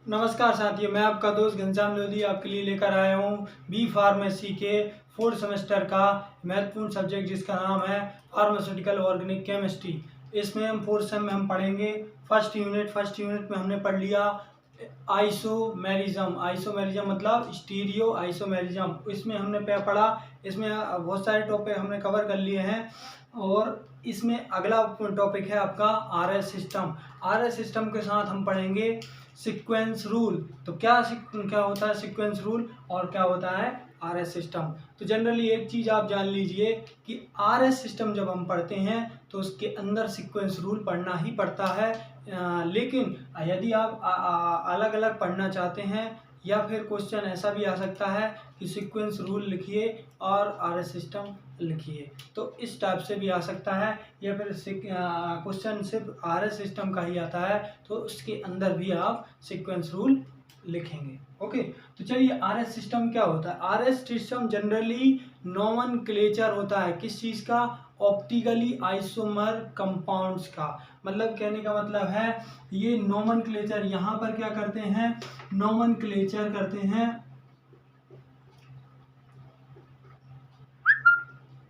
नमस्कार साथियों, मैं आपका दोस्त घनश्याम लोधी आपके लिए लेकर आया हूँ बी फार्मेसी के 4th सेमेस्टर का महत्वपूर्ण सब्जेक्ट जिसका नाम है फार्मास्यूटिकल ऑर्गेनिक केमिस्ट्री। इसमें हम 4th सेम में हम पढ़ेंगे फर्स्ट यूनिट में हमने पढ़ लिया आइसोमेरिज्म मतलब स्टीरियो आइसोमेरिज्म। इसमें हमने पढ़ा, इसमें बहुत सारे टॉपिक हमने कवर कर लिए हैं और इसमें अगला टॉपिक है आपका आरएस सिस्टम के साथ हम पढ़ेंगे सीक्वेंस रूल। तो क्या होता है सीक्वेंस रूल और क्या होता है आरएस सिस्टम। तो जनरली एक चीज़ आप जान लीजिए कि आरएस सिस्टम जब हम पढ़ते हैं तो उसके अंदर सीक्वेंस रूल पढ़ना ही पड़ता है। लेकिन यदि आप अलग अलग पढ़ना चाहते हैं या फिर क्वेश्चन ऐसा भी आ सकता है कि सीक्वेंस रूल लिखिए और आरएस सिस्टम लिखिए, तो इस टाइप से भी आ सकता है। या फिर क्वेश्चन सिर्फ आरएस सिस्टम का ही आता है तो उसके अंदर भी आप सीक्वेंस रूल लिखेंगे। ओके, तो चलिए आरएस सिस्टम क्या होता है। आरएस सिस्टम जनरली नोमेनक्लेचर होता है किस चीज़ का, ऑप्टिकली आइसोमर कंपाउंड्स का। मतलब कहने का मतलब है ये नोमेनक्लेचर, यहाँ पर क्या करते हैं नोमेनक्लेचर करते हैं,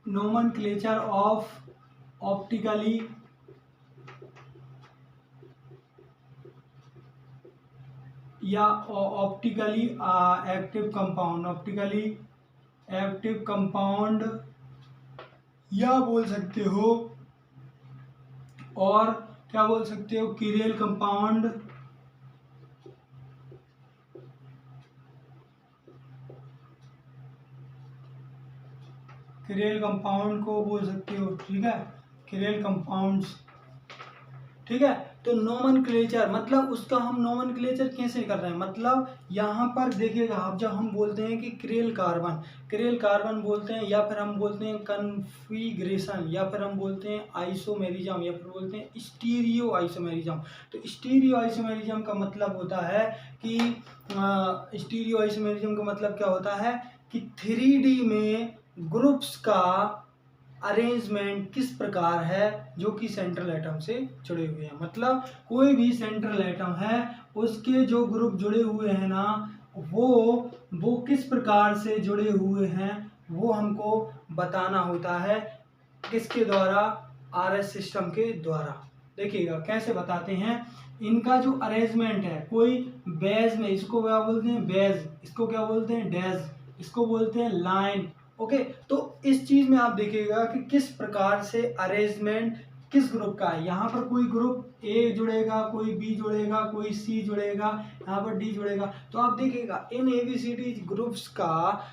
नोमेनक्लेचर ऑफ ऑप्टिकली या ऑप्टिकली एक्टिव कंपाउंड या बोल सकते हो, और क्या बोल सकते हो कीरेल कंपाउंड, कीरेल कंपाउंड को बोल सकते हो। ठीक है, कीरेल कंपाउंड्स। ठीक है, तो नोमेनक्लेचर मतलब उसका हम नोमेनक्लेचर कैसे कर रहे हैं, मतलब यहाँ पर देखिएगा आप, जब हम बोलते हैं कि क्रेल कार्बन बोलते हैं, या फिर हम बोलते हैं कन्फिग्रेशन, या फिर हम बोलते हैं आइसोमेरिज्म, या फिर बोलते हैं स्टीरियो आइसोमेरिज्म। तो स्टीरियो आइसोमेरिज्म का मतलब होता है कि स्टीरियो आइसोमेरिज्म का मतलब क्या होता है कि 3D में ग्रुप्स का अरेंजमेंट किस प्रकार है जो कि सेंट्रल एटम से जुड़े हुए हैं। मतलब कोई भी सेंट्रल एटम है उसके जो ग्रुप जुड़े हुए हैं ना, वो किस प्रकार से जुड़े हुए हैं वो हमको बताना होता है। किसके द्वारा, आरएस सिस्टम के द्वारा। देखिएगा कैसे बताते हैं, इनका जो अरेंजमेंट है, कोई बेज में, इसको क्या बोलते हैं बेज, इसको क्या बोलते हैं डेज, इसको बोलते हैं लाइन। ओके, तो इस चीज में आप देखिएगा कि किस प्रकार से अरेंजमेंट किस ग्रुप का है। यहाँ पर कोई ग्रुप ए जुड़ेगा, कोई बी जुड़ेगा, कोई सी जुड़ेगा, यहाँ पर डी जुड़ेगा। तो आप देखिएगा इन एबीसीडी ग्रुप्स का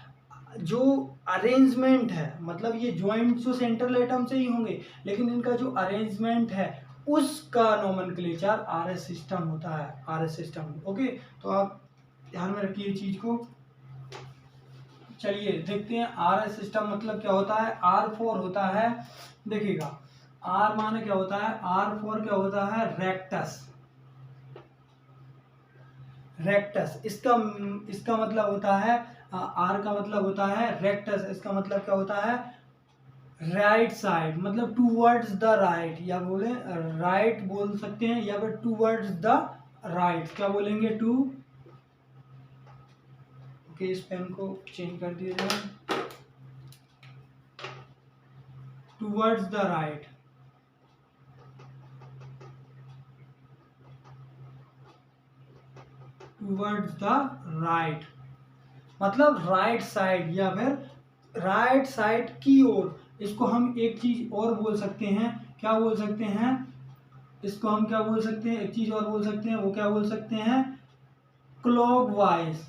जो अरेंजमेंट है, मतलब ये ज्वाइंट जो सेंट्रल एटम से ही होंगे, लेकिन इनका जो अरेंजमेंट है उसका नोमेनक्लेचर आरएस सिस्टम होता है, आरएस सिस्टम। ओके, तो आप ध्यान में रखिए चीज को। चलिए देखते हैं आरएस सिस्टम मतलब क्या होता है। R4 होता है, देखिएगा R माने क्या होता है, R4 क्या होता है रेक्टस। इसका मतलब होता है R का मतलब होता है रेक्टस, इसका मतलब क्या होता है राइट साइड, मतलब टूवर्ड्स द राइट, या बोले राइट बोल सकते हैं, या फिर टूवर्ड्स द राइट, क्या बोलेंगे टू। ओके, इस पेन को चेंज कर दिया जाए, towards the right, towards the right मतलब राइट साइड या फिर राइट साइड की ओर। इसको हम एक चीज और बोल सकते हैं, क्या बोल सकते हैं, इसको हम क्या बोल सकते हैं, एक चीज और बोल सकते हैं, वो क्या बोल सकते हैं क्लॉकवाइज।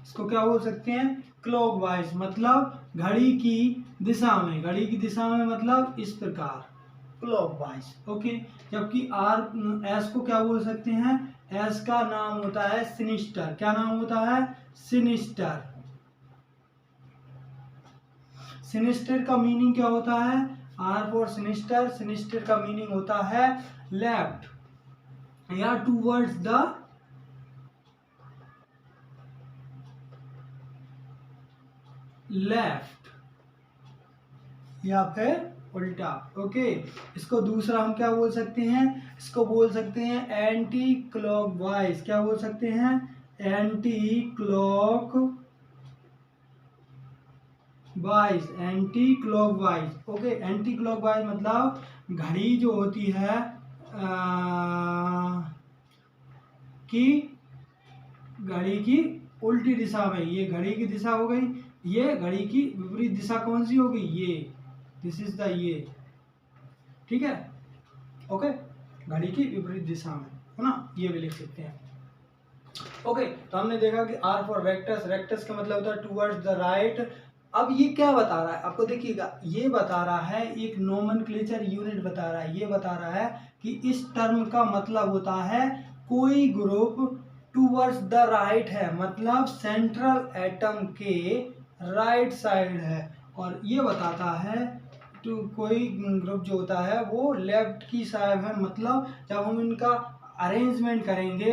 इसको क्या बोल सकते हैं क्लॉकवाइज, मतलब घड़ी की दिशा में, घड़ी की दिशा में मतलब इस प्रकार क्लॉकवाइज। ओके, जबकि आर एस को क्या बोल सकते हैं, एस का नाम होता है सिनिस्टर। क्या नाम होता है सिनिस्टर। सिनिस्टर का मीनिंग क्या होता है, आर फॉर सिनिस्टर, सिनिस्टर का मीनिंग होता है लेफ्ट या टूवर्ड्स द लेफ्ट या फिर उल्टा। ओके, इसको दूसरा हम क्या बोल सकते हैं, इसको बोल सकते हैं एंटी क्लॉकवाइज। क्या बोल सकते हैं, anti clockwise, anti clockwise. Okay, anti clockwise मतलब घड़ी जो होती है कि घड़ी की उल्टी दिशा में, ये घड़ी की दिशा हो गई, ये घड़ी की विपरीत दिशा कौन सी होगी, ये, दिस इज द ये, ठीक है। ओके, घड़ी की विपरीत दिशा में, है ना, ये भी लिख सकते हैं। ओके, तो हमने देखा कि आर फॉर रेक्टस, रेक्टस का मतलब होता है टूवर्ड्स द राइट। अब ये क्या बता रहा है आपको, देखिएगा, ये बता रहा है एक नोमेनक्लेचर यूनिट बता रहा है, ये बता रहा है कि इस टर्म का मतलब होता है कोई ग्रुप टूवर्ड्स द राइट है, मतलब सेंट्रल एटम के राइट साइड है, और ये बताता है तो कोई ग्रुप जो होता है वो लेफ्ट की साइड है, मतलब जब हम इनका अरेंजमेंट करेंगे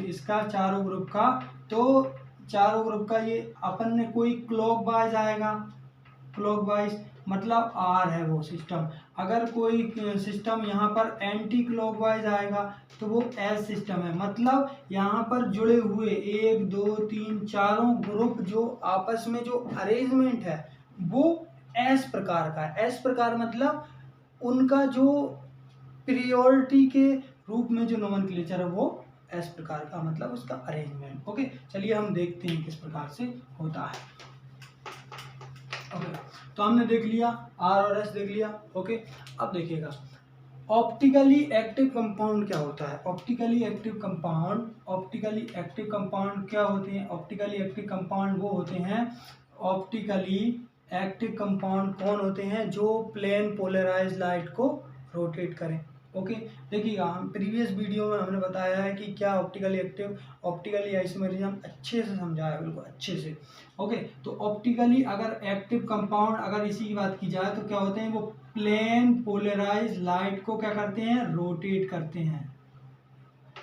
इसका चारों ग्रुप का, तो चारों ग्रुप का ये अपन ने कोई क्लॉकवाइज आएगा, क्लॉकवाइज मतलब आर है वो सिस्टम। अगर कोई सिस्टम यहाँ पर एंटी क्लॉकवाइज आएगा तो वो एस सिस्टम है, मतलब यहाँ पर जुड़े हुए 1 2 3 चारों ग्रुप जो आपस में जो अरेंजमेंट है वो एस प्रकार का है। एस प्रकार मतलब उनका जो पीरियोडिटी के रूप में जो नोमेनक्लेचर है वो एस प्रकार का, मतलब उसका अरेंजमेंट। ओके, चलिए हम देखते हैं किस प्रकार से होता है। ओके, तो हमने देख लिया आर और एस देख लिया। ओके, अब देखिएगा ऑप्टिकली एक्टिव कंपाउंड क्या होता है। Optically active compound, optically active compound क्या होते हैं, ऑप्टिकली एक्टिव कंपाउंड वो होते हैं, ऑप्टिकली एक्टिव कंपाउंड कौन होते हैं, जो प्लेन पोलराइज लाइट को रोटेट करें। ओके, देखिएगा हम प्रीवियस वीडियो में हमने बताया है कि क्या ऑप्टिकली एक्टिव, ऑप्टिकली आइसोमेरिज्म अच्छे से समझाया, बिल्कुल अच्छे से। ओके, तो ऑप्टिकली अगर एक्टिव कंपाउंड अगर इसी की बात की जाए तो क्या होते हैं, वो प्लेन पोलराइज लाइट को क्या करते हैं, रोटेट करते हैं,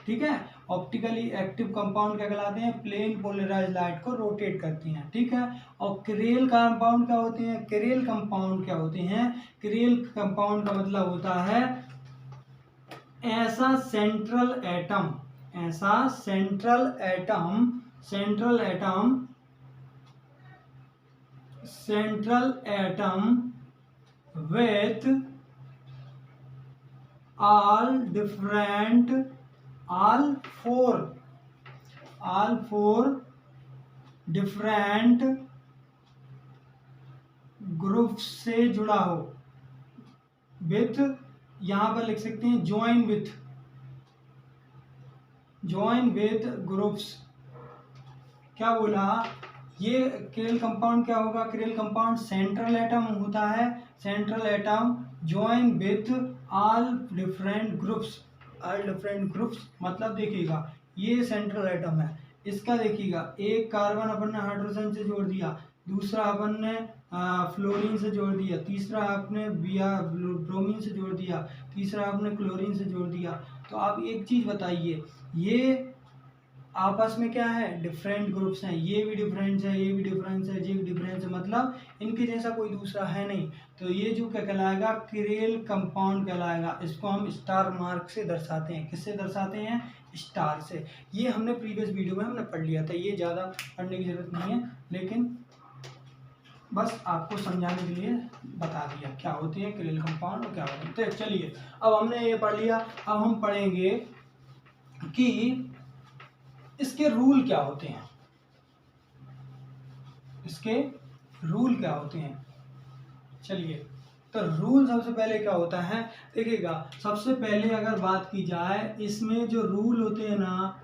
ठीक है। ऑप्टिकली एक्टिव कंपाउंड क्या कहलाते हैं, प्लेन पोलराइज लाइट को रोटेट करती हैं, ठीक है। और क्रेल कंपाउंड क्या होते हैं, क्रेल कंपाउंड क्या होते हैं, क्रेल कंपाउंड का मतलब होता है ऐसा सेंट्रल एटम, ऐसा central atom, central atom, central atom with all different, all four different groups से जुड़ा हो, विथ, यहां पर लिख सकते हैं ज्वाइन विथ ग्रुप्स। क्या बोला, ये क्रेल कंपाउंड क्या होगा, क्रेल कंपाउंड सेंट्रल एटम होता है, central atom join with all different groups, all different groups मतलब देखिएगा ये सेंट्रल एटम है, इसका देखिएगा एक कार्बन अपन ने हाइड्रोजन से जोड़ दिया, दूसरा अपन ने फ्लोरीन से जोड़ दिया, तीसरा आपने ब्रोमीन से जोड़ दिया, तीसरा आपने क्लोरीन से जोड़ दिया। तो आप एक चीज बताइए, ये आपस में क्या है, डिफरेंट ग्रुप्स हैं, ये भी डिफरेंस है, ये भी डिफरेंस है, ये भी डिफरेंस है, मतलब इनके जैसा कोई दूसरा है नहीं। तो ये जो क्या कहलाएगा, क्रेल कंपाउंड कहलाएगा। इसको हम स्टार मार्क से दर्शाते हैं, किससे दर्शाते हैं, स्टार से। ये हमने प्रीवियस वीडियो में हमने पढ़ लिया था, ये ज़्यादा पढ़ने की जरूरत नहीं है, लेकिन बस आपको समझाने के लिए बता दिया क्या होते हैं क्रेल कंपाउंड और क्या होते हैं। तो चलिए अब हमने ये पढ़ लिया, अब हम पढ़ेंगे कि इसके रूल क्या होते हैं, इसके रूल क्या होते हैं। चलिए, तो रूल सबसे पहले क्या होता है, देखिएगा सबसे पहले अगर बात की जाए इसमें जो रूल होते हैं ना,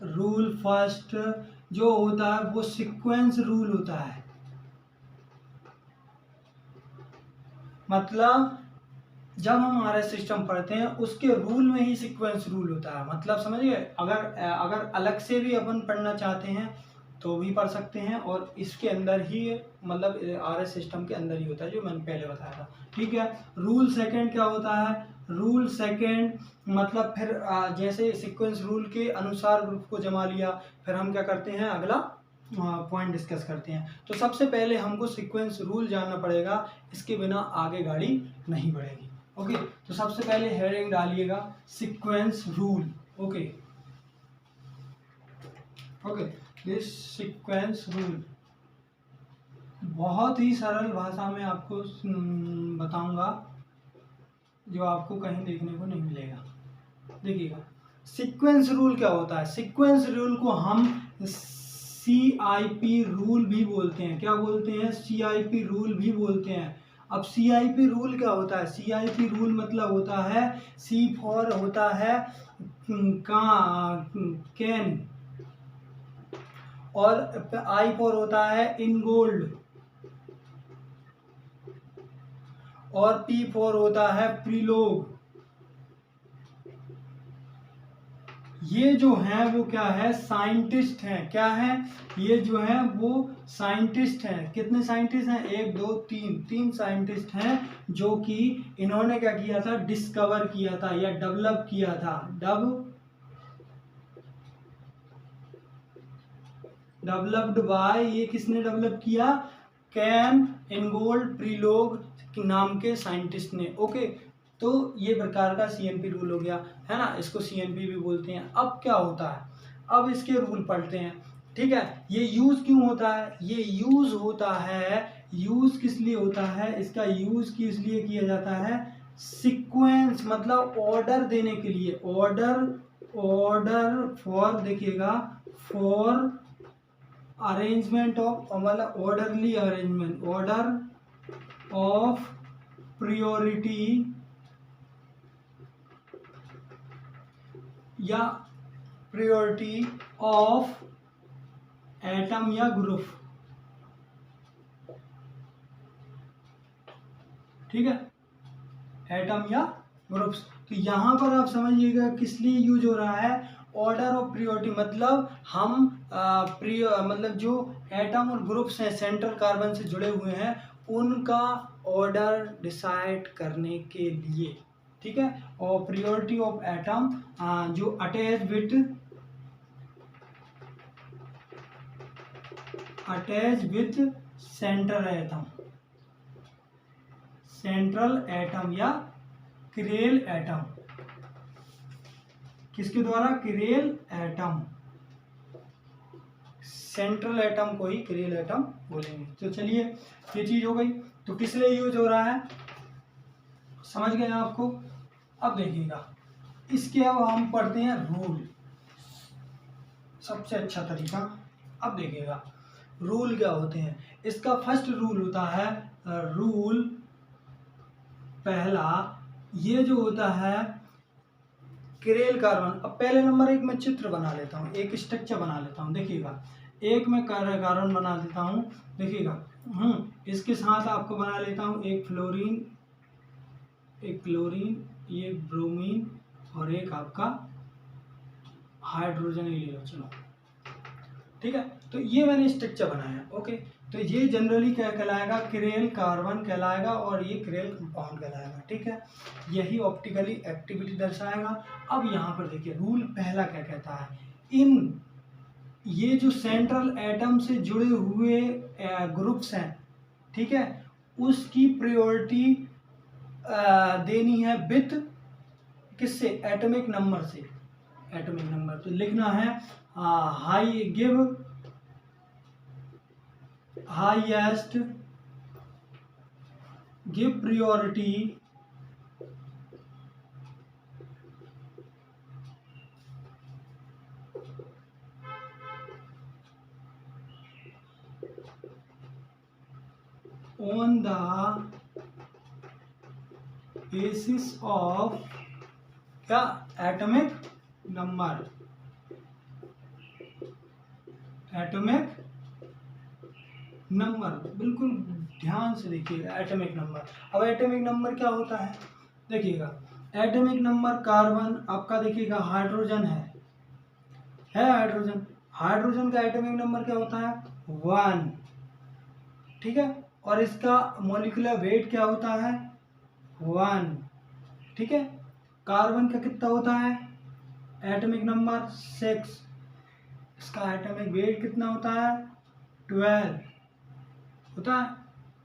रूल फर्स्ट जो होता है वो सीक्वेंस रूल होता है, मतलब जब हम हमारा सिस्टम पढ़ते हैं उसके रूल में ही सीक्वेंस रूल होता है, मतलब समझिए। अगर अलग से भी अपन पढ़ना चाहते हैं तो भी पढ़ सकते हैं, और इसके अंदर ही मतलब आरएस सिस्टम के अंदर ही होता है जो मैंने पहले बताया था, ठीक है। रूल सेकंड क्या होता है, रूल सेकंड मतलब फिर जैसे सीक्वेंस रूल के अनुसार ग्रुप को जमा लिया, फिर हम क्या करते हैं, अगला पॉइंट डिस्कस करते हैं। तो सबसे पहले हमको सीक्वेंस रूल जानना पड़ेगा, इसके बिना आगे गाड़ी नहीं बढ़ेगी। ओके, तो सबसे पहले हेडिंग डालिएगा sequence rule. Okay okay, this sequence rule बहुत ही सरल भाषा में आपको बताऊंगा, जो आपको कहीं देखने को नहीं मिलेगा। देखिएगा, सीक्वेंस रूल क्या होता है। सीक्वेंस रूल को हम CIP रूल भी बोलते हैं। क्या बोलते हैं? CIP रूल भी बोलते हैं। अब CIP रूल क्या होता है? CIP रूल मतलब होता है, C फॉर होता है कैन, और I फॉर होता है इन गोल्ड, और P फॉर होता है प्रीलोग। ये जो है वो क्या है? साइंटिस्ट हैं। क्या है? ये जो है वो साइंटिस्ट हैं। कितने साइंटिस्ट हैं? 1 2 3, 3 साइंटिस्ट हैं, जो कि इन्होंने क्या किया था? डिस्कवर किया था या डेवलप किया था। डेवलप्ड बाय, ये किसने डेवलप किया? कैन इनगोल्ड प्रीलोग नाम के साइंटिस्ट ने। ओके, तो ये प्रकार का CNP रूल हो गया, है ना, इसको CNP भी बोलते हैं। अब क्या होता है? अब इसके रूल पढ़ते हैं। ठीक है, ये यूज क्यों होता है? ये यूज होता है, यूज किस लिए होता है? इसका यूज किस लिए किया जाता है? सीक्वेंस मतलब ऑर्डर देने के लिए। ऑर्डर फॉर, देखिएगा, फॉर अरेंजमेंट ऑफ, मतलब orderly arrangement, order of priority या प्रियोरिटी ऑफ एटम या ग्रुप। ठीक है, एटम या ग्रुप्स। तो यहां पर आप समझिएगा किस लिए यूज हो रहा है? ऑर्डर ऑफ प्रियोरिटी, मतलब हम मतलब जो एटम और ग्रुप्स हैं, सेंट्रल कार्बन से जुड़े हुए हैं, उनका ऑर्डर डिसाइड करने के लिए। ठीक है, और प्रियोरिटी ऑफ एटम जो अटैच विथ सेंट्रल एटम या क्रेल एटम। किसके द्वारा? Curl atom. सेंट्रल एटम को ही क्रेल एटम बोलेंगे। तो चलिए, ये चीज हो गई। तो किस लिए यूज हो रहा है, समझ गए आपको? अब देखिएगा, इसके अब हम पढ़ते हैं रूल, सबसे अच्छा तरीका। अब देखिएगा रूल क्या होते हैं। इसका फर्स्ट रूल होता है, रूल पहला, ये जो होता है क्रेल कार्बन। अब पहले नंबर एक मैं चित्र बना लेता हूँ, एक स्ट्रक्चर बना लेता हूँ। देखिएगा, एक मैं कार्बन बना देता हूँ। देखिएगा, इसके साथ आपको बना लेता हूँ एक फ्लोरीन, ये ब्रोमीन, और एक आपका हाइड्रोजन ही ले लो, चलो। ठीक है, तो ये मैंने स्ट्रक्चर बनाया। ओके, तो ये जनरली क्या कहलाएगा? क्रेल कार्बन कहलाएगा, और ये क्रेल कंपाउंड कहलाएगा। ठीक है, यही ऑप्टिकली एक्टिविटी दर्शाएगा। अब यहाँ पर देखिए, रूल पहला क्या कहता है? ये जो सेंट्रल एटम से जुड़े हुए ग्रुप्स हैं, ठीक है, उसकी प्रायोरिटी देनी है विथ, किससे? एटॉमिक नंबर से। एटॉमिक नंबर तो लिखना है highest give priority on the basis of क्या? Atomic number. एटॉमिक नंबर, बिल्कुल ध्यान से देखिएगा, एटॉमिक नंबर। अब एटॉमिक नंबर क्या होता है? देखिएगा, एटॉमिक नंबर कार्बन आपका, देखिएगा हाइड्रोजन है हाइड्रोजन का एटॉमिक नंबर क्या होता है? 1। ठीक है, और इसका मॉलिक्यूलर वेट क्या होता है? 1। ठीक है, कार्बन का कितना होता है? Atomic number 6। इसका एटॉमिक वेट कितना होता है? 12 होता है।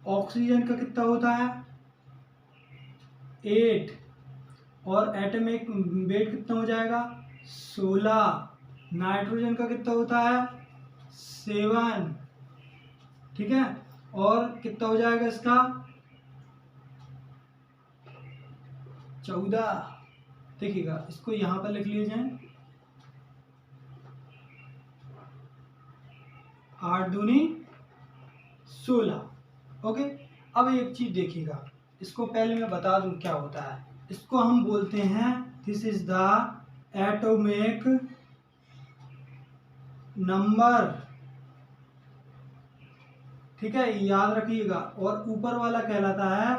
ऑक्सीजन का कितना होता है 8 और एटॉमिक वेट कितना हो जाएगा 16। नाइट्रोजन का कितना होता है 7, ठीक है, और कितना हो जाएगा इसका 14। देखिएगा इसको यहाँ पर लिख लीजिए 8 दूनी 16। ओके, अब एक चीज देखिएगा, इसको पहले मैं बता दूं क्या होता है। इसको हम बोलते हैं this is the atomic number, ठीक है, याद रखिएगा। और ऊपर वाला कहलाता है,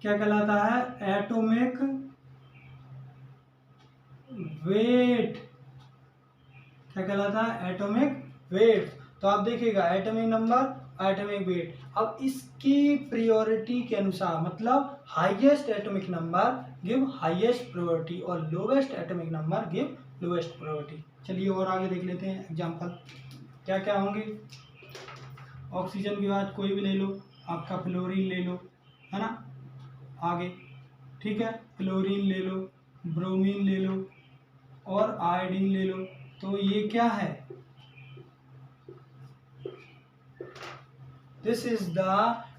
क्या कहलाता है एटॉमिक वेट। क्या कहलाता है एटॉमिक वेट। तो आप देखिएगा एटॉमिक नंबर, एटॉमिक वेट। अब इसकी प्रायोरिटी के अनुसार, मतलब highest atomic number give highest priority और lowest atomic number give lowest priority. चलिए और आगे देख लेते हैं एग्जांपल क्या क्या होंगे। ऑक्सीजन के बाद कोई भी ले लो, आपका फ्लोरीन ले लो, है ना, आगे, ठीक है, क्लोरीन ले लो, ब्रोमीन ले लो और आयोडीन ले लो। तो ये क्या है, दिस इज द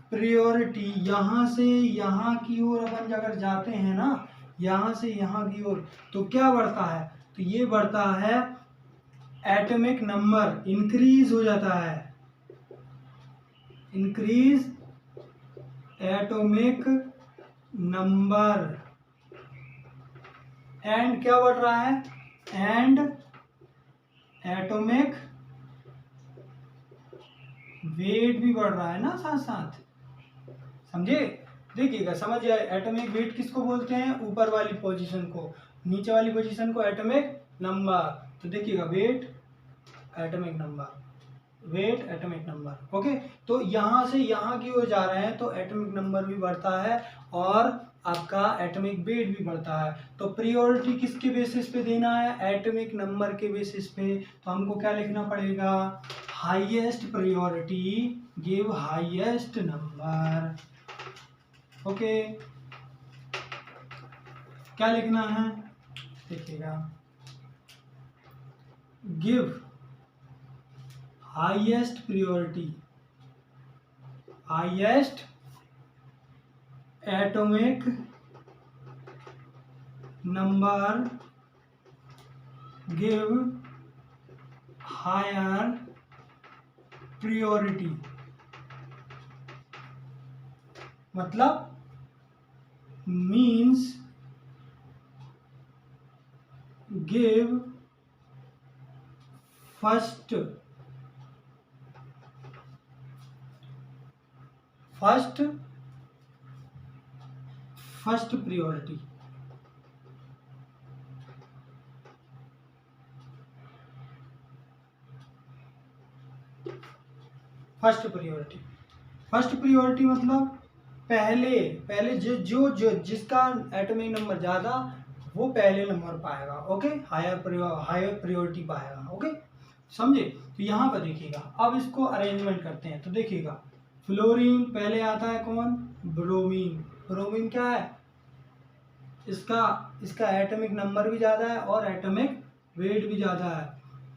प्रायोरिटी। यहाँ से यहाँ की ओर अपन अगर जाते हैं ना, यहाँ से यहाँ की ओर, तो क्या बढ़ता है, तो ये बढ़ता है एटॉमिक नंबर, इंक्रीज हो जाता है, इंक्रीज एटॉमिक नंबर। एंड क्या बढ़ रहा है, एंड एटॉमिक वेट भी बढ़ रहा है ना साथ साथ, समझे। देखिएगा समझ आए, एटॉमिक वेट किसको बोलते हैं, ऊपर वाली पोजीशन को, नीचे वाली पोजीशन को एटॉमिक नंबर। तो देखिएगा weight atomic number, weight atomic number. Okay, तो यहाँ से यहाँ की ओर जा रहे हैं तो एटॉमिक नंबर भी बढ़ता है और आपका एटॉमिक वेट भी बढ़ता है। तो प्रायोरिटी किसके बेसिस पे देना है, एटॉमिक नंबर के बेसिस पे। तो हमको क्या लिखना पड़ेगा, highest priority give highest number. Okay, क्या लिखना है, देखिएगा give highest priority, highest atomic number give higher priority. मतलब means give first priority. First priority मतलब पहले जो जिसका एटॉमिक नंबर ज्यादा वो पहले नंबर पाएगा। ओके, हायर प्रायोरिटी पाएगा। ओके, समझे। तो यहाँ पर देखिएगा, अब इसको अरेंजमेंट करते हैं। तो देखिएगा फ्लोरीन पहले आता है, कौन, ब्रोमीन। ब्रोमीन क्या है, इसका एटॉमिक नंबर भी ज़्यादा है और एटॉमिक वेट भी ज़्यादा है,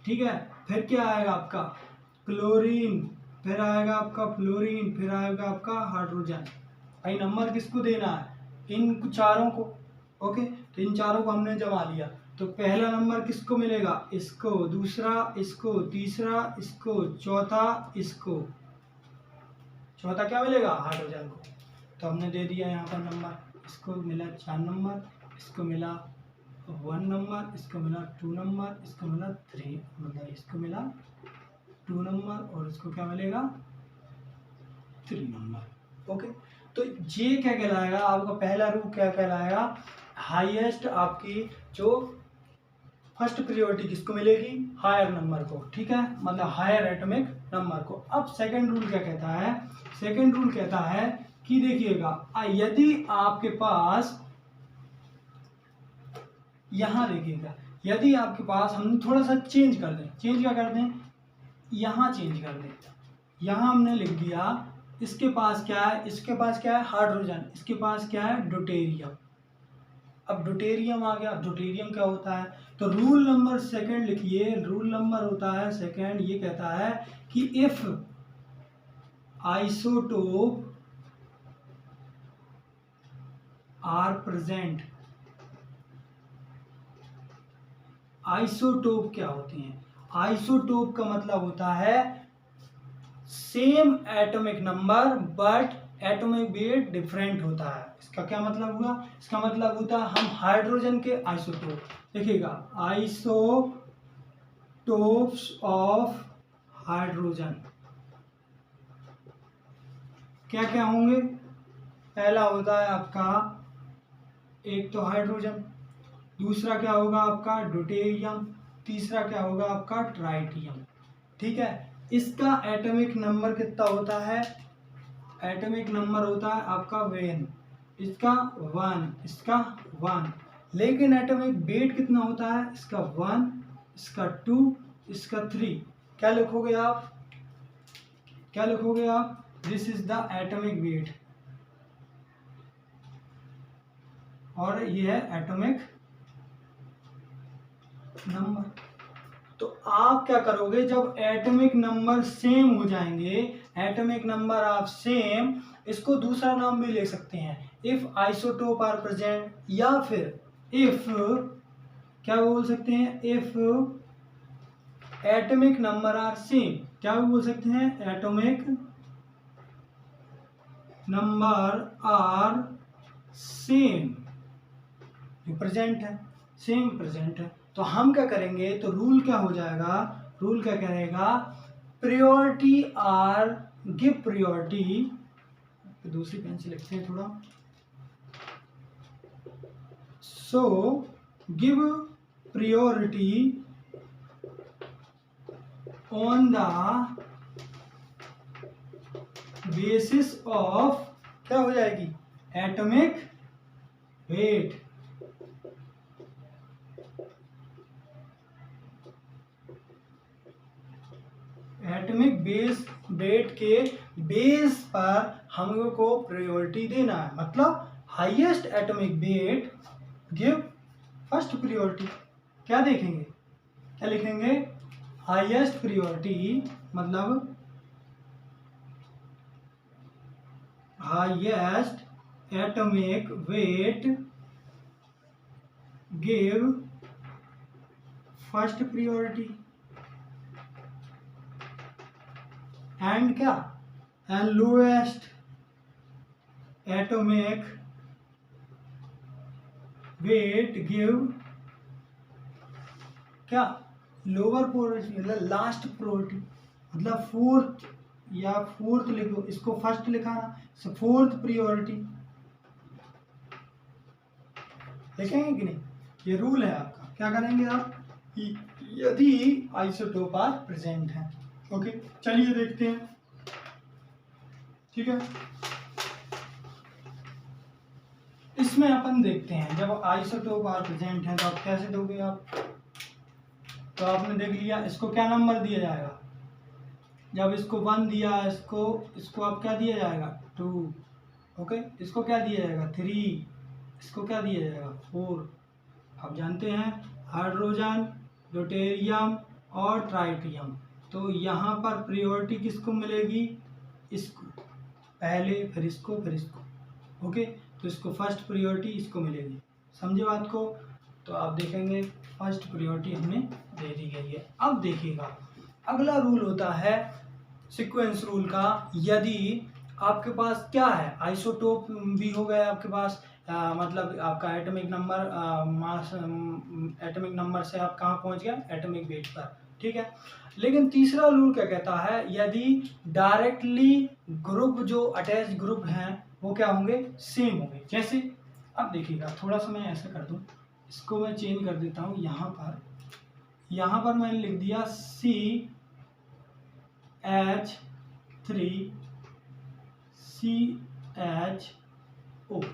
ठीक है। फिर क्या आएगा आपका क्लोरीन, फिर आएगा आपका फ्लोरीन, फिर आएगा आपका हाइड्रोजन। भाई नंबर किसको देना है, इन चारों को। ओके, तो इन चारों को हमने जमा लिया तो पहला नंबर किसको मिलेगा, इसको, दूसरा इसको, तीसरा इसको, चौथा इसको, चौथा क्या मिलेगा, हाइड्रोजन को। तो हमने दे दिया यहाँ पर नंबर, इसको मिला 4 नंबर, इसको मिला 1 नंबर, इसको मिला 2 नंबर, इसको मिला 3, मतलब इसको मिला 2 नंबर और इसको क्या मिलेगा 3 नंबर। ओके, तो ये क्या कहलाएगा, आपका पहला रूप क्या कहलाएगा, हाईएस्ट आपकी जो फर्स्ट प्रायोरिटी किसको मिलेगी, हायर नंबर को, ठीक है, मतलब हायर एटॉमिक नंबर को। अब सेकंड रूल क्या कहता है, सेकंड रूल कहता है कि देखिएगा यदि आपके पास, यहां देखिएगा, यदि आपके पास, हम थोड़ा सा चेंज कर दें, चेंज क्या कर दें, यहाँ चेंज कर दें, यहाँ हमने लिख दिया इसके पास क्या है, इसके पास क्या है हाइड्रोजन, इसके पास क्या है ड्यूटेरियम। अब ड्यूटेरियम आ गया। ड्यूटेरियम क्या होता है, तो रूल नंबर सेकंड लिखिए, रूल नंबर होता है सेकंड, ये कहता है कि if isotope are present. Isotope क्या होती हैं, आइसोटोप का मतलब होता है same atomic number but atomic weight different होता है। इसका क्या मतलब हुआ, इसका मतलब होता है हम हाइड्रोजन के आइसोटोप, देखिएगा आइसोटोप्स ऑफ हाइड्रोजन क्या क्या होंगे। पहला होता है आपका एक तो हाइड्रोजन, दूसरा क्या होगा आपका ड्यूटेरियम, तीसरा क्या होगा आपका ट्राइटियम। ठीक है, इसका एटॉमिक नंबर कितना होता है, एटॉमिक नंबर होता है आपका वेन, इसका 1, इसका 1, लेकिन एटॉमिक वेट कितना होता है, इसका 1, इसका 2, इसका 3। क्या लिखोगे आप, क्या लिखोगे आप, this is the atomic weight और ये है एटॉमिक नंबर। तो आप क्या करोगे, जब एटॉमिक नंबर सेम हो जाएंगे, एटॉमिक नंबर आप सेम, इसको दूसरा नाम भी ले सकते हैं, इफ आइसोटोप आर प्रेजेंट, या फिर इफ क्या बोल सकते हैं, if atomic number are same, क्या भी बोल सकते हैं, एटॉमिक नंबर आर सेम, जो प्रेजेंट है, सेम प्रेजेंट है। तो हम क्या करेंगे, तो रूल क्या हो जाएगा, रूल क्या करेगा, प्रायोरिटी आर, गिव प्रायोरिटी, दूसरी पेन से लिखते हैं थोड़ा, so give priority on the basis of, क्या हो जाएगी, atomic weight. Atomic base weight के बेस पर हम को प्रायोरिटी देना है, मतलब highest atomic weight give first priority. क्या देखेंगे, क्या लिखेंगे, हाईएस्ट प्रायोरिटी, मतलब highest atomic weight give first priority, and क्या, and lowest atomic weight give क्या, लोअर प्रायोरिटी, मतलब लास्ट प्रायोरिटी, मतलब फोर्थ या फोर्थ लिखो, इसको फर्स्ट लिखा ना, फोर्थ प्रायोरिटी लिखेंगे कि नहीं, ये रूल है आपका। क्या करेंगे आप, यदि आइसोटोप आर प्रेजेंट है। ओके, चलिए देखते हैं। ठीक है, इसमें अपन देखते हैं जब आइसोटोप आर प्रेजेंट है तो आप कैसे दोगे आप, तो आपने देख लिया, इसको क्या नंबर दिया जाएगा, जब इसको 1 दिया, इसको आप क्या दिया जाएगा 2, ओके, इसको क्या दिया जाएगा 3, इसको क्या दिया जाएगा 4। आप जानते हैं हाइड्रोजन, ड्यूटेरियम और ट्राइटियम, तो यहाँ पर प्रायोरिटी किसको मिलेगी, इसको पहले, फिर इसको, फिर इसको। ओके, तो इसको फर्स्ट प्रायोरिटी इसको मिलेगी, समझे बात को। तो आप देखेंगे फर्स्ट प्रायोरिटी हमें दे दी गई है। अब देखिएगा अगला रूल होता है सीक्वेंस रूल का। यदि आपके पास क्या है, आइसोटोप भी हो गया आपके पास, मतलब आपका एटॉमिक नंबर, मास, एटॉमिक नंबर से आप कहाँ पहुँच गए, एटॉमिक वेट पर। ठीक है, लेकिन तीसरा रूल क्या कहता है, यदि डायरेक्टली ग्रुप, जो अटैच ग्रुप हैं वो क्या होंगे, सेम होंगे। जैसे अब देखिएगा, थोड़ा सा मैं ऐसा कर दूं, इसको मैं चेंज कर देता हूँ, यहाँ पर मैंने लिख दिया CH3CHO,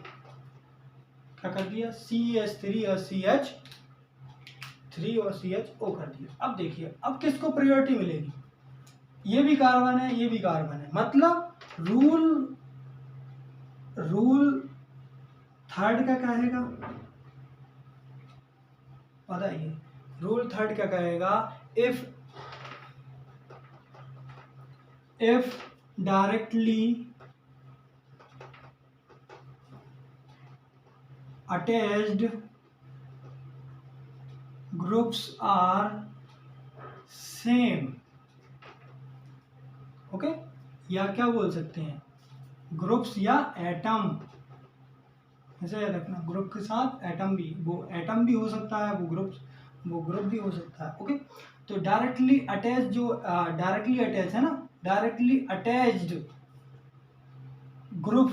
क्या कर दिया, CH3 और CH3 और CHO कर दिया। अब देखिए, अब किसको प्रायोरिटी मिलेगी, ये भी कार्बन है, ये भी कार्बन है, मतलब रूल थर्ड का कहेगा, बताइए रूल थर्ड क्या कहेगा, if directly attached groups are same, okay, या क्या बोल सकते हैं ग्रुप्स या एटम, ऐसे याद रखना, ग्रुप के साथ एटम भी, वो एटम भी हो सकता है, वो ग्रुप भी हो सकता है, ओके। तो डायरेक्टली अटैच जो डायरेक्टली अटैच है ना, directly attached group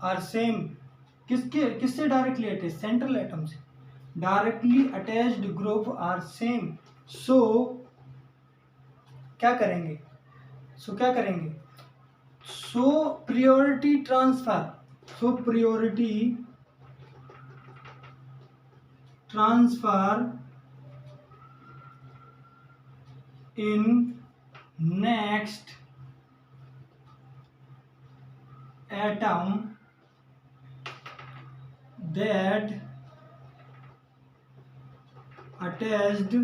are same, किससे डायरेक्टली अटैच, सेंट्रल एटम से, directly attached group are same, so क्या करेंगे, so priority transfer, in next atom that attached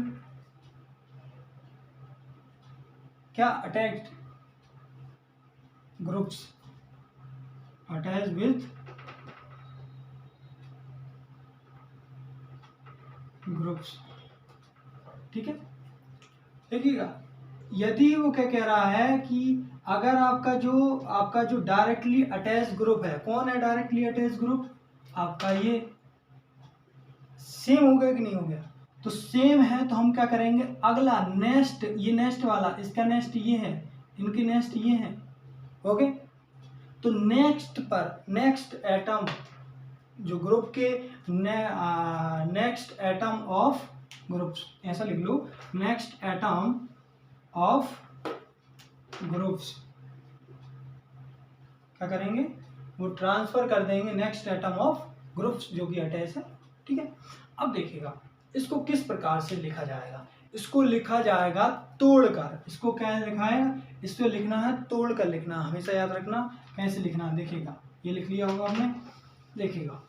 groups, attached with groups, ठीक है। देखिएगा, यदि वो क्या कह रहा है कि अगर आपका जो डायरेक्टली अटैच ग्रुप है, कौन है डायरेक्टली अटैच ग्रुप, आपका ये सेम हो गया कि नहीं हो गया, तो सेम है तो हम क्या करेंगे, अगला नेक्स्ट, ये नेक्स्ट वाला, इसका नेक्स्ट ये है, इनकी नेक्स्ट ये है, ओके। तो नेक्स्ट एटम जो ग्रुप के नेक्स्ट एटम ऑफ ग्रुप्स, ऐसा लिख लो, नेक्स्ट एटम ऑफ ग्रुप्स क्या करेंगे, वो ट्रांसफर कर देंगे नेक्स्ट एटम ऑफ ग्रुप्स जो कि अटैच है, ठीक है। अब देखिएगा इसको किस प्रकार से लिखा जाएगा, इसको लिखा जाएगा तोड़कर, इसको क्या लिखा है, इसको लिखना है तोड़कर लिखना, हमेशा याद रखना कैसे लिखना है। देखिएगा ये लिख लिया होगा हमने, देखिएगा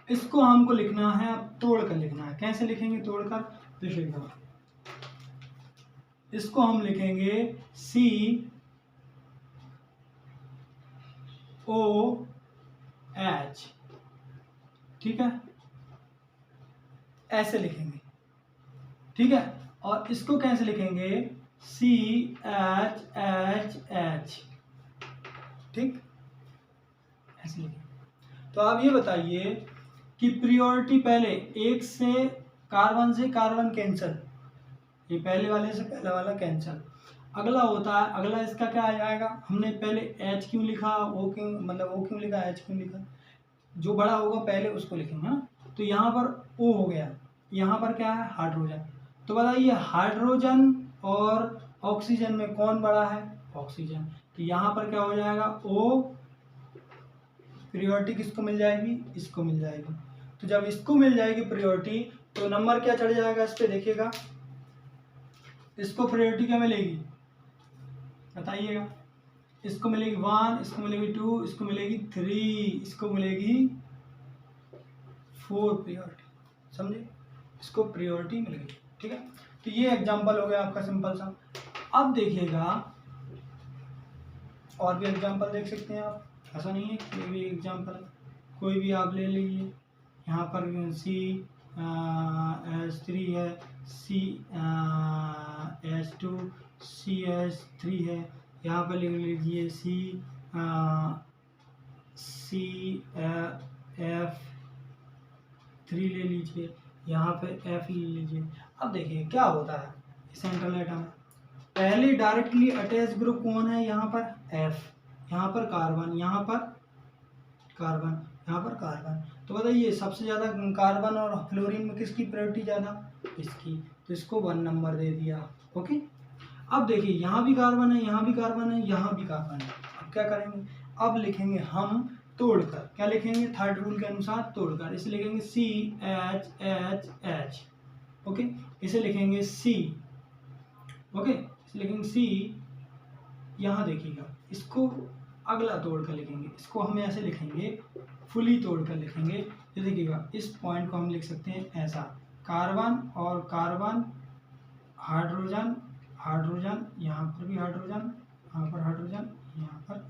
इसको हमको लिखना है, अब तोड़कर लिखना है, कैसे लिखेंगे तोड़कर, देखिएगा इसको हम लिखेंगे COOH, ठीक है, ऐसे लिखेंगे, ठीक है। और इसको कैसे लिखेंगे, CHHH, ठीक, ऐसे लिखेंगे। तो आप ये बताइए कि प्रायोरिटी पहले, एक से कार्बन कैंसिल, ये पहले वाले से पहला वाला कैंसिल, अगला होता है, अगला इसका क्या आ जाएगा, हमने पहले H क्यों लिखा, O क्यों लिखा, H क्यों लिखा, जो बड़ा होगा पहले उसको लिखेंगे ना। तो यहाँ पर O हो गया, यहाँ पर क्या है हाइड्रोजन, तो बताइए हाइड्रोजन और ऑक्सीजन में कौन बड़ा है, ऑक्सीजन, तो यहाँ पर क्या हो जाएगा O, प्रायोरिटी किसको मिल जाएगी, इसको मिल जाएगी। तो जब इसको मिल जाएगी प्रायोरिटी तो नंबर क्या चढ़ जाएगा इस पे, देखिएगा इसको प्रायोरिटी क्या मिलेगी बताइएगा, इसको मिलेगी 1, इसको मिलेगी 2, इसको मिलेगी 3, इसको मिलेगी 4 प्रायोरिटी, समझे, इसको प्रायोरिटी मिल गई, ठीक है। तो ये एग्जांपल हो गया आपका सिंपल सा। अब देखिएगा और भी एग्जांपल देख सकते हैं आप, ऐसा नहीं है, कोई भी एग्जांपल कोई भी आप ले लीजिए, यहाँ पर CH3 है, CH2, CH3 है, यहाँ पर लिख लीजिए CF3 ले लीजिए, यहाँ पे F ले लीजिए। अब देखिए क्या होता है, सेंट्रल एटम है, पहले डायरेक्टली अटैच ग्रुप कौन है, यहाँ पर F, यहाँ पर कार्बन, यहाँ पर कार्बन, यहाँ पर कार्बन, तो बताइए सबसे ज़्यादा कार्बन और फ्लोरीन में किसकी प्रायोरिटी ज़्यादा, इसकी, तो इसको 1 नंबर दे दिया, ओके। अब देखिए यहाँ भी कार्बन है, यहाँ भी कार्बन है, यहाँ भी कार्बन है, अब क्या करेंगे, अब लिखेंगे हम तोड़कर, क्या लिखेंगे, थर्ड रूल के अनुसार तोड़कर, इसे लिखेंगे CHHH, ओके, इसे लिखेंगे C, ओके, लिखेंगे सी, यहाँ देखिएगा इसको अगला तोड़ कर लिखेंगे, इसको हम ऐसे लिखेंगे, फुली तोड़ कर लिखेंगे। ये देखिएगा इस पॉइंट को हम लिख सकते हैं ऐसा, कार्बन और कार्बन, हाइड्रोजन हाइड्रोजन, यहाँ पर भी हाइड्रोजन, यहाँ पर हाइड्रोजन, यहाँ पर।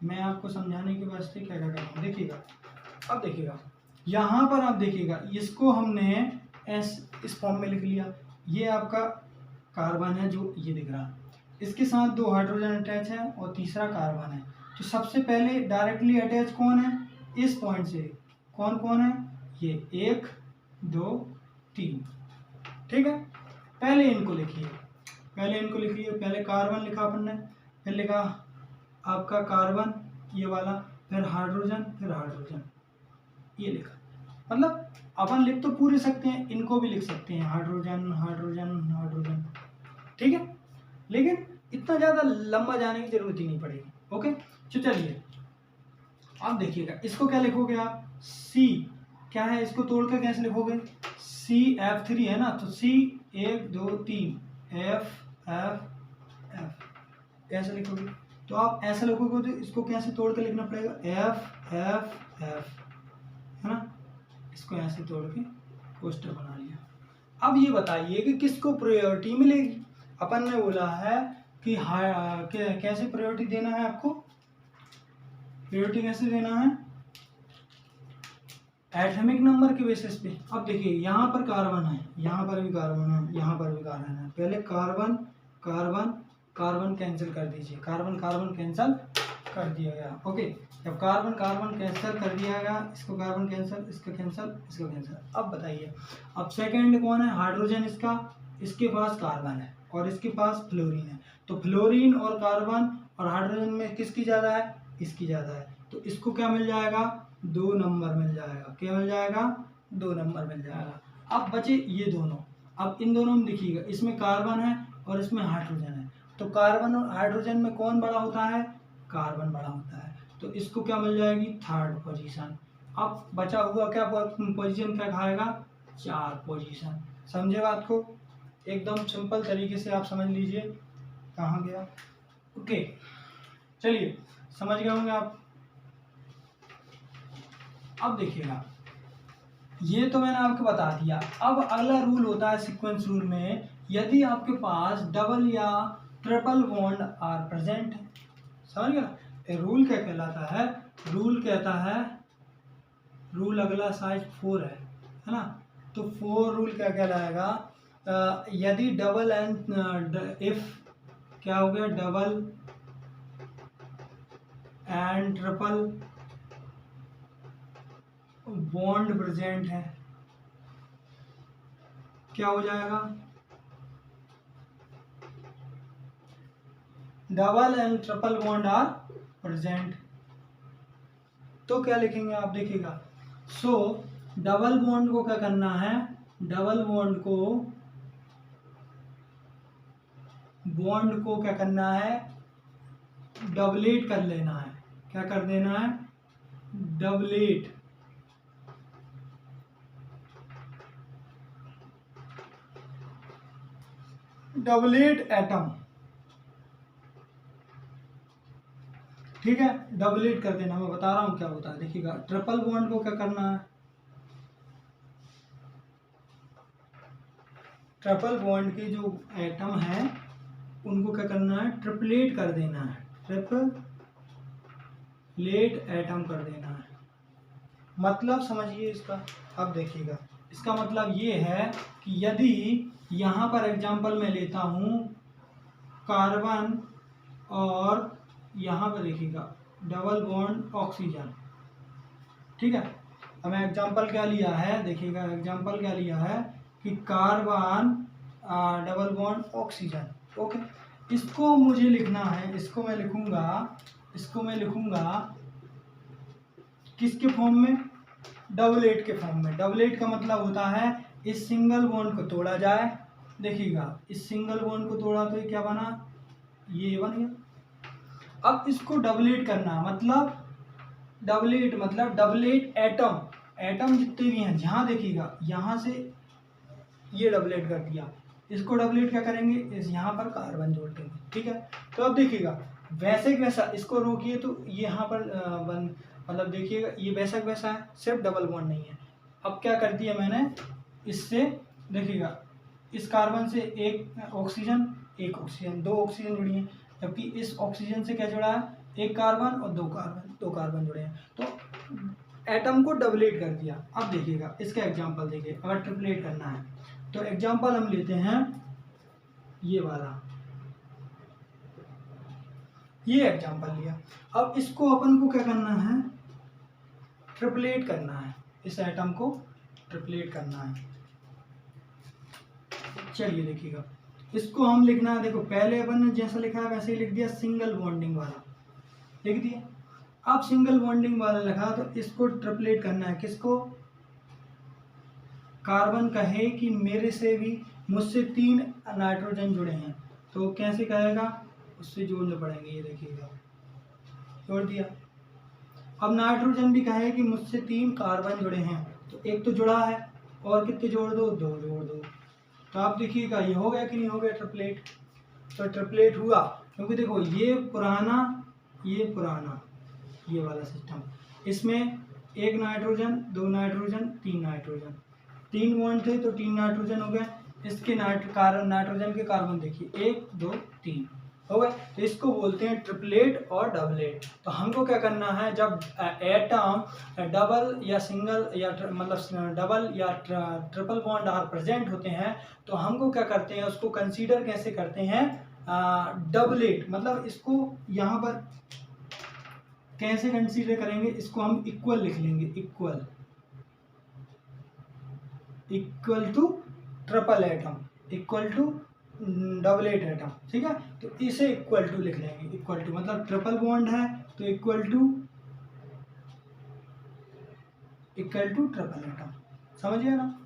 मैं आपको समझाने के वास्ते क्या क्या कर रहा हूँ, देखिएगा। अब देखिएगा यहाँ पर आप देखिएगा इसको हमने इस फॉर्म में लिख लिया। ये आपका कार्बन है जो ये दिख रहा है, इसके साथ 2 हाइड्रोजन अटैच है और तीसरा कार्बन है। तो सबसे पहले डायरेक्टली अटैच कौन है, इस पॉइंट से कौन कौन है, ये 1 2 3, ठीक है। पहले इनको लिखिए, पहले कार्बन लिखा अपन ने, फिर लिखा आपका कार्बन ये वाला, फिर हाइड्रोजन, फिर हाइड्रोजन, ये लिखा। मतलब अपन लिख तो पूरे सकते हैं, इनको भी लिख सकते हैं हाइड्रोजन हाइड्रोजन हाइड्रोजन, ठीक है, लेकिन इतना ज़्यादा लंबा जाने की जरूरत ही नहीं पड़ेगी। ओके, तो चलिए अब देखिएगा इसको क्या लिखोगे आप, सी क्या है, इसको तोड़कर कैसे लिखोगे, CF3 है ना, तो C 1 2 3 F F F ऐसे लिखोगे। तो आप ऐसा लिखोगे तो इसको कैसे तोड़ कर लिखना पड़ेगा, F F F, है ना, इसको ऐसे तोड़ के पोस्टर बना लिया। अब ये बताइए कि किसको प्रायोरिटी मिलेगी। अपन ने बोला है कि कैसे प्रायोरिटी देना है आपको, प्रायोरिटी कैसे देना है, एटॉमिक नंबर के बेसिस पे। अब देखिए यहाँ पर कार्बन है, यहाँ पर भी कार्बन है, यहाँ पर भी कार्बन है, पहले कार्बन कार्बन कार्बन कैंसिल कर दीजिए, कार्बन कार्बन कैंसिल कर दिया गया। ओके, जब कार्बन कार्बन कैंसिल कर दिया गया, इसको कार्बन कैंसिल, इसका कैंसिल, इसका कैंसिल। अब बताइए, अब सेकंड कौन है, हाइड्रोजन, इसके पास कार्बन है और इसके पास फ्लोरीन है। तो फ्लोरीन और कार्बन और हाइड्रोजन में किसकी ज़्यादा है, इसकी ज़्यादा है। तो इसको क्या मिल जाएगा, 2 नंबर मिल जाएगा। क्या मिल जाएगा, 2 नंबर मिल जाएगा। अब बचे ये दोनों, अब इन दोनों में देखिएगा, इसमें कार्बन है और इसमें हाइड्रोजन है। तो कार्बन और हाइड्रोजन में कौन बड़ा होता है, कार्बन बड़ा होता है। तो इसको क्या मिल जाएगी, 3rd पोजीशन। अब बचा हुआ क्या पोजीशन क्या खाएगा, 4 पोजीशन। समझे बात को, एकदम सिंपल तरीके से आप समझ लीजिए। कहाँ गया, ओके, चलिए समझ गए होंगे आप। अब देखिएगा ये तो मैंने आपको बता दिया। अब अगला रूल होता है सीक्वेंस रूल में, यदि आपके पास डबल या ट्रिपल बॉन्ड आर प्रेजेंट, समझ गया। रूल क्या कहलाता है, रूल कहता है, रूल अगला साइज 4 है ना। तो 4 रूल क्या कहलाएगा, यदि डबल एंड इफ क्या हो गया, double and triple bond present है, क्या हो जाएगा, double and triple bond are present. तो क्या लिखेंगे आप, देखिएगा। सो डबल बॉन्ड को क्या करना है, डबल बॉन्ड को क्या करना है, डबलेट कर लेना है। क्या कर देना है, डबलेट। डबलेट एटम, ठीक है, डबलेट कर देना। मैं बता रहा हूं क्या होता है, देखिएगा। ट्रिपल बॉन्ड को क्या करना है, ट्रिपल बॉन्ड के जो एटम है उनको क्या करना है, ट्रिपलेट कर देना है, ट्रिपलेट एटम कर देना है। मतलब समझिए इसका। अब देखिएगा इसका मतलब ये है कि यदि यहाँ पर एग्जांपल मैं लेता हूँ कार्बन और यहाँ पर देखिएगा डबल बॉन्ड ऑक्सीजन, ठीक है। अब मैं एग्जांपल क्या लिया है, देखिएगा एग्जांपल क्या लिया है कि carbon double bond oxygen. Okay, इसको मुझे लिखना है, इसको मैं लिखूंगा किसके फॉर्म में, डबलेट के फॉर्म में। डबलेट का मतलब होता है इस सिंगल बॉन्ड को तोड़ा जाए, देखिएगा इस सिंगल बॉन्ड को तोड़ा तो ये क्या बना, ये बन गया। अब इसको डबलेट करना, मतलब डबलेट एटम जितने भी हैं, जहाँ देखिएगा यहाँ से ये डबलेट कर दिया, इसको डबलेट क्या करेंगे, इस यहाँ पर कार्बन जोड़ देंगे, ठीक है। तो अब देखिएगा वैसे कि वैसा, इसको रोकिए तो ये यहाँ पर मतलब देखिएगा ये वैसा कि वैसा है, सिर्फ डबल बॉन्ड नहीं है। अब क्या कर दिया मैंने, इससे देखिएगा इस कार्बन से एक ऑक्सीजन दो ऑक्सीजन जुड़ी हैं, जबकि इस ऑक्सीजन से क्या जुड़ा है, एक कार्बन और दो कार्बन जुड़े हैं। तो एटम को डबलेट कर दिया। अब देखिएगा इसका एग्जांपल देखिए, अगर ट्रिपलेट करना है तो एग्जांपल हम लेते हैं ये वाला, ये एग्जांपल लिया। अब इसको अपन को क्या करना है, ट्रिपलेट करना है, इस एटम को ट्रिपलेट करना है। चलिए देखिएगा इसको हम लिखना है, देखो पहले अपन ने जैसा लिखा है वैसे ही लिख दिया, सिंगल बॉन्डिंग वाला लिख दिया। अब सिंगल बॉन्डिंग वाला लिखा तो इसको ट्रिपलेट करना है, किसको, कार्बन कहे कि मेरे से भी मुझसे 3 नाइट्रोजन जुड़े हैं, तो कैसे कहेगा, उससे जोड़ने पड़ेंगे, ये देखिएगा जोड़ दिया। अब नाइट्रोजन भी कहे कि मुझसे 3 कार्बन जुड़े हैं, तो एक तो जुड़ा है और कितने जोड़ दो, 2 जोड़ दो। तो आप देखिएगा ये हो गया कि नहीं हो गया ट्रिपलेट। तो ट्रिपलेट हुआ क्योंकि देखो ये पुराना ये वाला सिस्टम, इसमें 1 नाइट्रोजन 2 नाइट्रोजन 3 नाइट्रोजन, 3 बॉन्ड थे तो 3 नाइट्रोजन हो गए। इसके नाइट्रोजन के कार्बन देखिए 1 2 3 हो गए। तो इसको बोलते हैं ट्रिपलेट और डबलेट। तो हमको क्या करना है, जब एटम डबल या सिंगल या मतलब डबल या ट्रिपल बॉन्ड आर प्रेजेंट होते हैं, तो हमको क्या करते हैं, उसको कंसीडर कैसे करते हैं, डबलेट। मतलब इसको यहाँ पर कैसे कंसीडर करेंगे, इसको हम इक्वल लिख लेंगे, equal to triple atom, equal to doublet atom, ठीक है। तो इसे इक्वल टू लिख लेंगे, इक्वल टू मतलब ट्रिपल बॉन्ड है तो इक्वल टू ट्रिपल एटम, समझिए ना।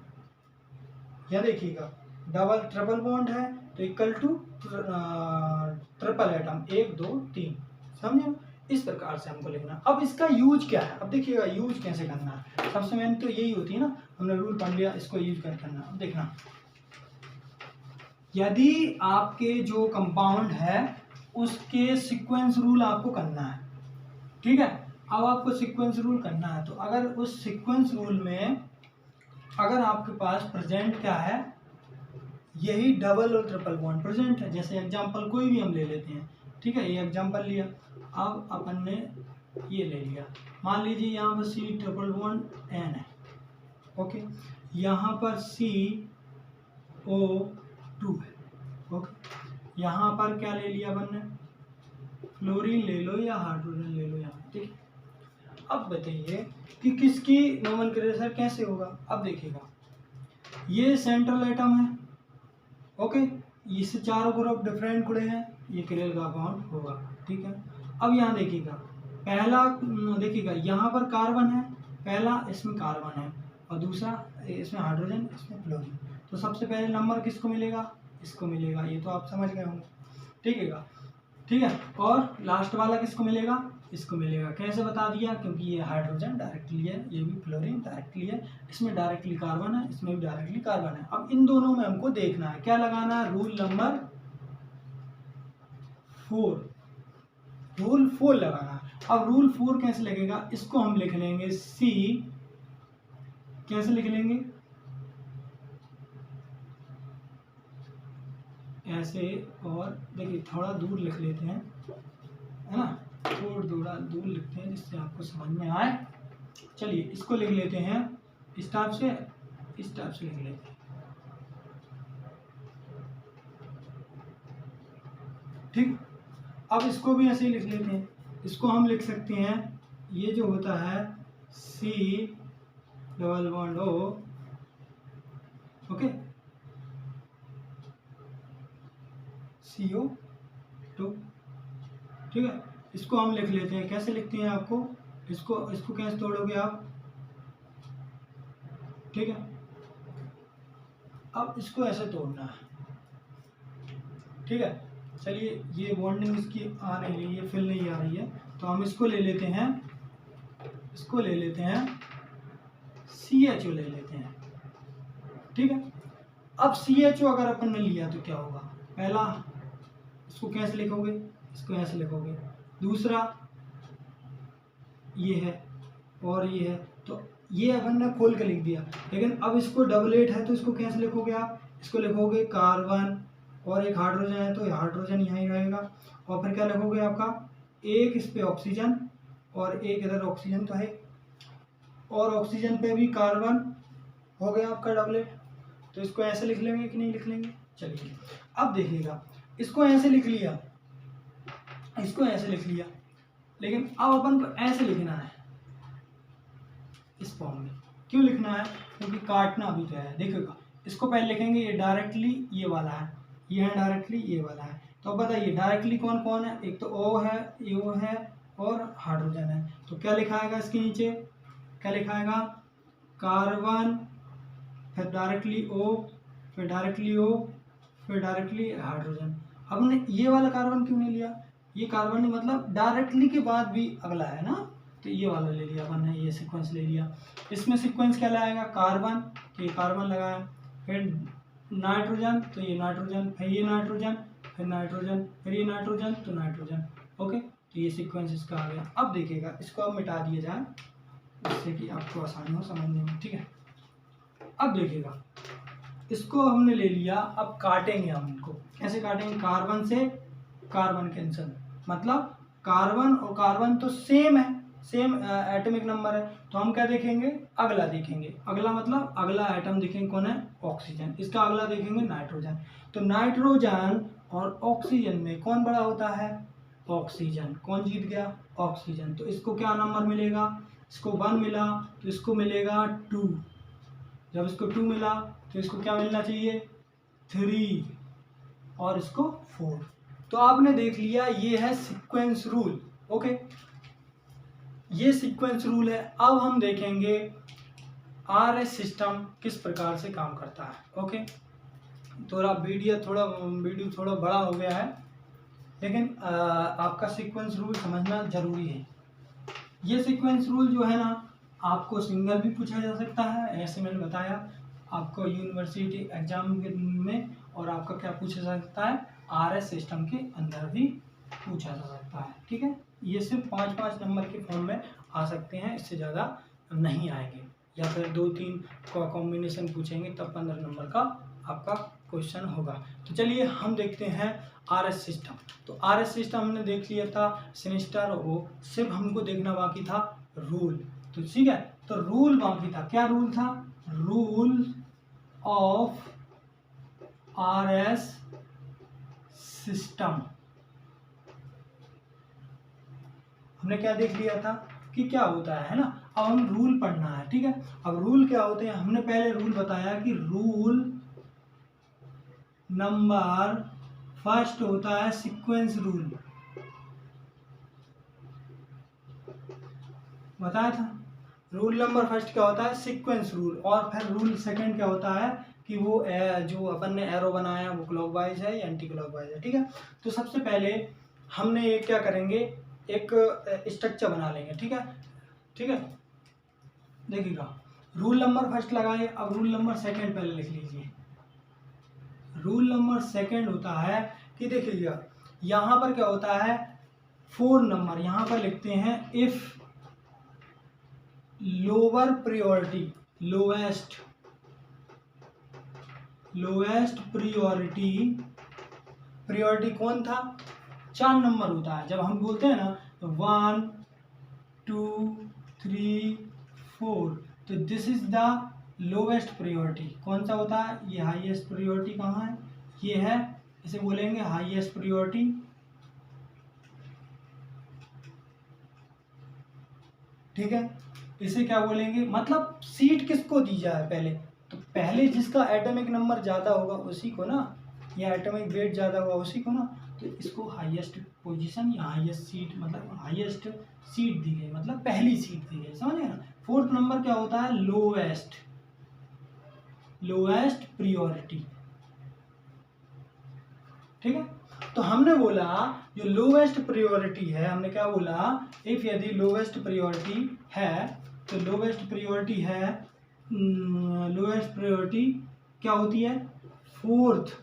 या देखिएगा डबल ट्रिपल बॉन्ड है तो इक्वल टू ट्रिपल एटम 1 2 3, समझे। इस प्रकार से हमको लिखना। अब इसका यूज क्या है, अब देखिएगा यूज कैसे करना है। सबसे मेन तो यही होती है ना, हमने रूल पढ़ लिया, इसको यूज कर करना। अब देखना, यदि आपके जो कंपाउंड है उसके सीक्वेंस रूल आपको करना है, ठीक है। अब आपको सीक्वेंस रूल करना है, तो अगर उस सीक्वेंस रूल में अगर आपके पास प्रेजेंट क्या है, यही डबल और ट्रिपल बॉन्ड प्रेजेंट है। जैसे एग्जांपल कोई भी हम ले लेते हैं, ठीक है, ये एग्जांपल लिया। अब अपन ने ये ले लिया, मान लीजिए यहाँ पर C ट्रिपल बॉन्ड N है, ओके, यहाँ पर CO2 है, ओके। यहाँ पर क्या ले लिया अपन ने, फ्लोरीन ले लो या हाइड्रोजन ले लो यहाँ, ठीक। अब बताइए कि किसकी नोमेनक्लेचर कैसे होगा। अब देखिएगा ये सेंट्रल एटम है, ओके, इससे चारों ग्रुप डिफरेंट जुड़े हैं, ये क्रेल का बॉन्ड होगा, ठीक है। अब यहाँ देखिएगा पहला, देखिएगा यहाँ पर कार्बन है, पहला इसमें कार्बन है और दूसरा इसमें हाइड्रोजन, इसमें फ्लोरीन। तो सबसे पहले नंबर किसको मिलेगा, इसको मिलेगा, ये तो आप समझ गए होंगे, ठीक है। और लास्ट वाला किसको मिलेगा, इसको मिलेगा। कैसे बता दिया, क्योंकि ये हाइड्रोजन डायरेक्टली है, ये भी फ्लोरीन डायरेक्टली है, इसमें डायरेक्टली कार्बन है, इसमें भी डायरेक्टली कार्बन है। अब इन दोनों में हमको देखना है, क्या लगाना है, रूल नंबर 4 लगाना है। अब रूल 4 कैसे लगेगा, इसको हम लिख लेंगे C, कैसे लिख लेंगे, ऐसे, और देखिए थोड़ा दूर लिख लेते हैं, है ना, थोड़ा दूर लिखते हैं जिससे आपको समझ में आए। चलिए इसको लिख लेते हैं इस टाइप से लिख लेते हैं, ठीक। अब इसको भी ऐसे ही लिख लेते हैं, इसको हम लिख सकते हैं, ये जो होता है C double bond O, okay, CO2, ठीक है। इसको हम लिख लेते हैं, कैसे लिखते हैं, आपको इसको कैसे तोड़ोगे आप, ठीक है। अब इसको ऐसे तोड़ना है, ठीक है। चलिए ये बॉन्डिंग इसकी आ नहीं रही है, फिल नहीं आ रही है, तो हम इसको ले लेते हैं, CHO ले लेते हैं, ठीक है। अब CHO अगर अपन ने लिया तो क्या होगा, पहला इसको कैसे लिखोगे, इसको ऐसे लिखोगे, दूसरा ये है और ये है, तो ये अपन ने खोल के लिख दिया। लेकिन अब इसको डबल 8 है तो इसको कैसे लिखोगे आप, इसको लिखोगे कार्बन और एक हाइड्रोजन है तो हाइड्रोजन यहाँ ही रहेगा, और फिर क्या लिखोगे आपका एक इस पे ऑक्सीजन और एक इधर ऑक्सीजन तो है, और ऑक्सीजन पे भी कार्बन हो गया आपका डबल 8। तो इसको ऐसे लिख लेंगे कि नहीं लिख लेंगे, चलिए अब देखिएगा, इसको ऐसे लिख लिया, इसको ऐसे लिख लिया, लेकिन अब अपन को ऐसे लिखना है इस फॉर्म में। क्यों लिखना है, क्योंकि काटना भी तो है। देखिएगा इसको पहले लिखेंगे, ये डायरेक्टली ये वाला है, ये है डायरेक्टली ये वाला है, तो अब बताइए डायरेक्टली कौन कौन है, एक तो O है, O है और हाइड्रोजन है। तो क्या लिखा आएगा इसके नीचे, क्या लिखा आएगा, कार्बन, फिर डायरेक्टली O, फिर डायरेक्टली O, फिर डायरेक्टली हाइड्रोजन। अब हमने ये वाला कार्बन क्यों नहीं लिया, ये कार्बन नहीं, मतलब डायरेक्टली के बाद भी अगला है ना, तो ये वाला ले लिया अपन ने, ये सीक्वेंस ले लिया। इसमें सीक्वेंस क्या लाएगा, कार्बन, तो ये कार्बन लगाया, फिर नाइट्रोजन तो ये नाइट्रोजन, फिर ये नाइट्रोजन, फिर नाइट्रोजन, फिर ये नाइट्रोजन तो नाइट्रोजन। ओके, तो ये सीक्वेंस इसका आ गया। अब देखिएगा इसको अब मिटा दिया जाए जिससे कि आपको आसानी हो समझने में, ठीक है। अब देखिएगा इसको हमने ले लिया, अब काटेंगे हम इनको, कैसे काटेंगे, कार्बन से कार्बन कैंसिल, मतलब कार्बन और कार्बन तो सेम है, सेम एटॉमिक नंबर है, तो हम क्या देखेंगे, अगला देखेंगे, अगला मतलब अगला एटम देखेंगे कौन है, ऑक्सीजन, इसका अगला देखेंगे नाइट्रोजन। तो नाइट्रोजन और ऑक्सीजन में कौन बड़ा होता है, ऑक्सीजन। कौन जीत गया, ऑक्सीजन। तो इसको क्या नंबर मिलेगा, इसको 1 मिला तो इसको मिलेगा 2, जब इसको 2 मिला तो इसको क्या मिलना चाहिए, 3, और इसको 4। तो आपने देख लिया ये है सीक्वेंस रूल। ओके, ये सीक्वेंस रूल है। अब हम देखेंगे RS सिस्टम किस प्रकार से काम करता है। ओके, वीडियो थोड़ा बड़ा हो गया है, लेकिन आपका सीक्वेंस रूल समझना जरूरी है। ये सीक्वेंस रूल जो है ना, आपको सिंगल भी पूछा जा सकता है, ऐसे मैंने बताया आपको यूनिवर्सिटी एग्जाम में, और आपका क्या पूछा जा सकता है, RS सिस्टम के अंदर भी पूछा जा सकता है। ठीक है, ये सिर्फ 5-5 नंबर के फॉर्म में आ सकते हैं, इससे ज़्यादा नहीं आएंगे, या फिर 2-3 का कॉम्बिनेशन पूछेंगे तब 15 नंबर का आपका क्वेश्चन होगा। तो चलिए हम देखते हैं RS सिस्टम। तो RS सिस्टम हमने देख लिया था, सिनिस्टर हो, सिर्फ हमको देखना बाकी था रूल। तो ठीक है, तो रूल बाकी था, क्या रूल था, रूल ऑफ RS सिस्टम। हमने क्या देख लिया था कि क्या होता है ना, अब हम रूल पढ़ना है। ठीक है, अब रूल क्या होते हैं, हमने पहले रूल बताया कि रूल नंबर फर्स्ट होता है सीक्वेंस रूल, बताया था। रूल नंबर फर्स्ट क्या होता है, सीक्वेंस रूल, और फिर रूल सेकंड क्या होता है कि वो जो अपन ने एरो बनाया वो क्लॉकवाइज है या एंटी क्लॉकवाइज है। ठीक है, तो सबसे पहले हमने ये क्या करेंगे, एक स्ट्रक्चर बना लेंगे। ठीक है, ठीक है, देखिएगा रूल नंबर फर्स्ट लगाए, अब रूल नंबर सेकंड पहले लिख लीजिए। रूल नंबर सेकंड होता है कि देखिएगा यहाँ पर क्या होता है, 4 नंबर यहाँ पर लिखते हैं, if lower priority, lowest priority कौन था, 4 नंबर होता है। जब हम बोलते हैं ना 1 2 3 4, तो this is the lowest priority. कौन सा होता है, ये हाईएस्ट प्रायोरिटी कहाँ है, ये है, इसे बोलेंगे हाईएस्ट प्रायोरिटी। ठीक है, इसे क्या बोलेंगे, मतलब सीट किसको दी जाए पहले, तो पहले जिसका एटॉमिक नंबर ज़्यादा होगा उसी को ना, या एटॉमिक वेट ज़्यादा होगा उसी को ना, तो इसको हाईएस्ट पोजीशन या हाईएस्ट सीट, मतलब हाईएस्ट सीट दी गई, मतलब पहली सीट दी गई, समझ गए ना। 4th नंबर क्या होता है, लोएस्ट प्रायोरिटी। ठीक है, तो हमने बोला जो लोएस्ट प्रायोरिटी है, हमने क्या बोला, इफ यदि लोएस्ट प्रायोरिटी है, तो लोएस्ट प्रायोरिटी क्या होती है, फोर्थ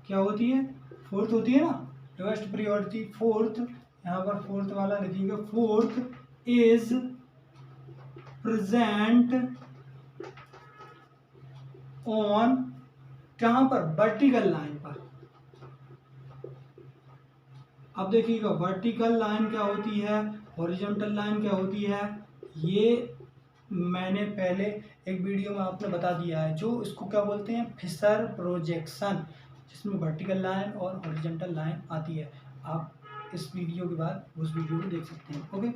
क्या होती है, फोर्थ होती है ना, लोएस्ट प्रायोरिटी फोर्थ, यहाँ पर फोर्थ वाला लिखिएगा, फोर्थ इज प्रेजेंट ऑन, कहाँ पर, वर्टिकल लाइन पर। अब देखिएगा वर्टिकल लाइन क्या होती है, हॉरिजॉन्टल लाइन क्या होती है, ये मैंने पहले एक वीडियो में आपने बता दिया है, जो इसको क्या बोलते हैं, फिशर प्रोजेक्शन, जिसमें वर्टिकल लाइन और हॉरिजॉन्टल लाइन आती है। आप इस वीडियो के बाद उस वीडियो को देख सकते हैं। ओके,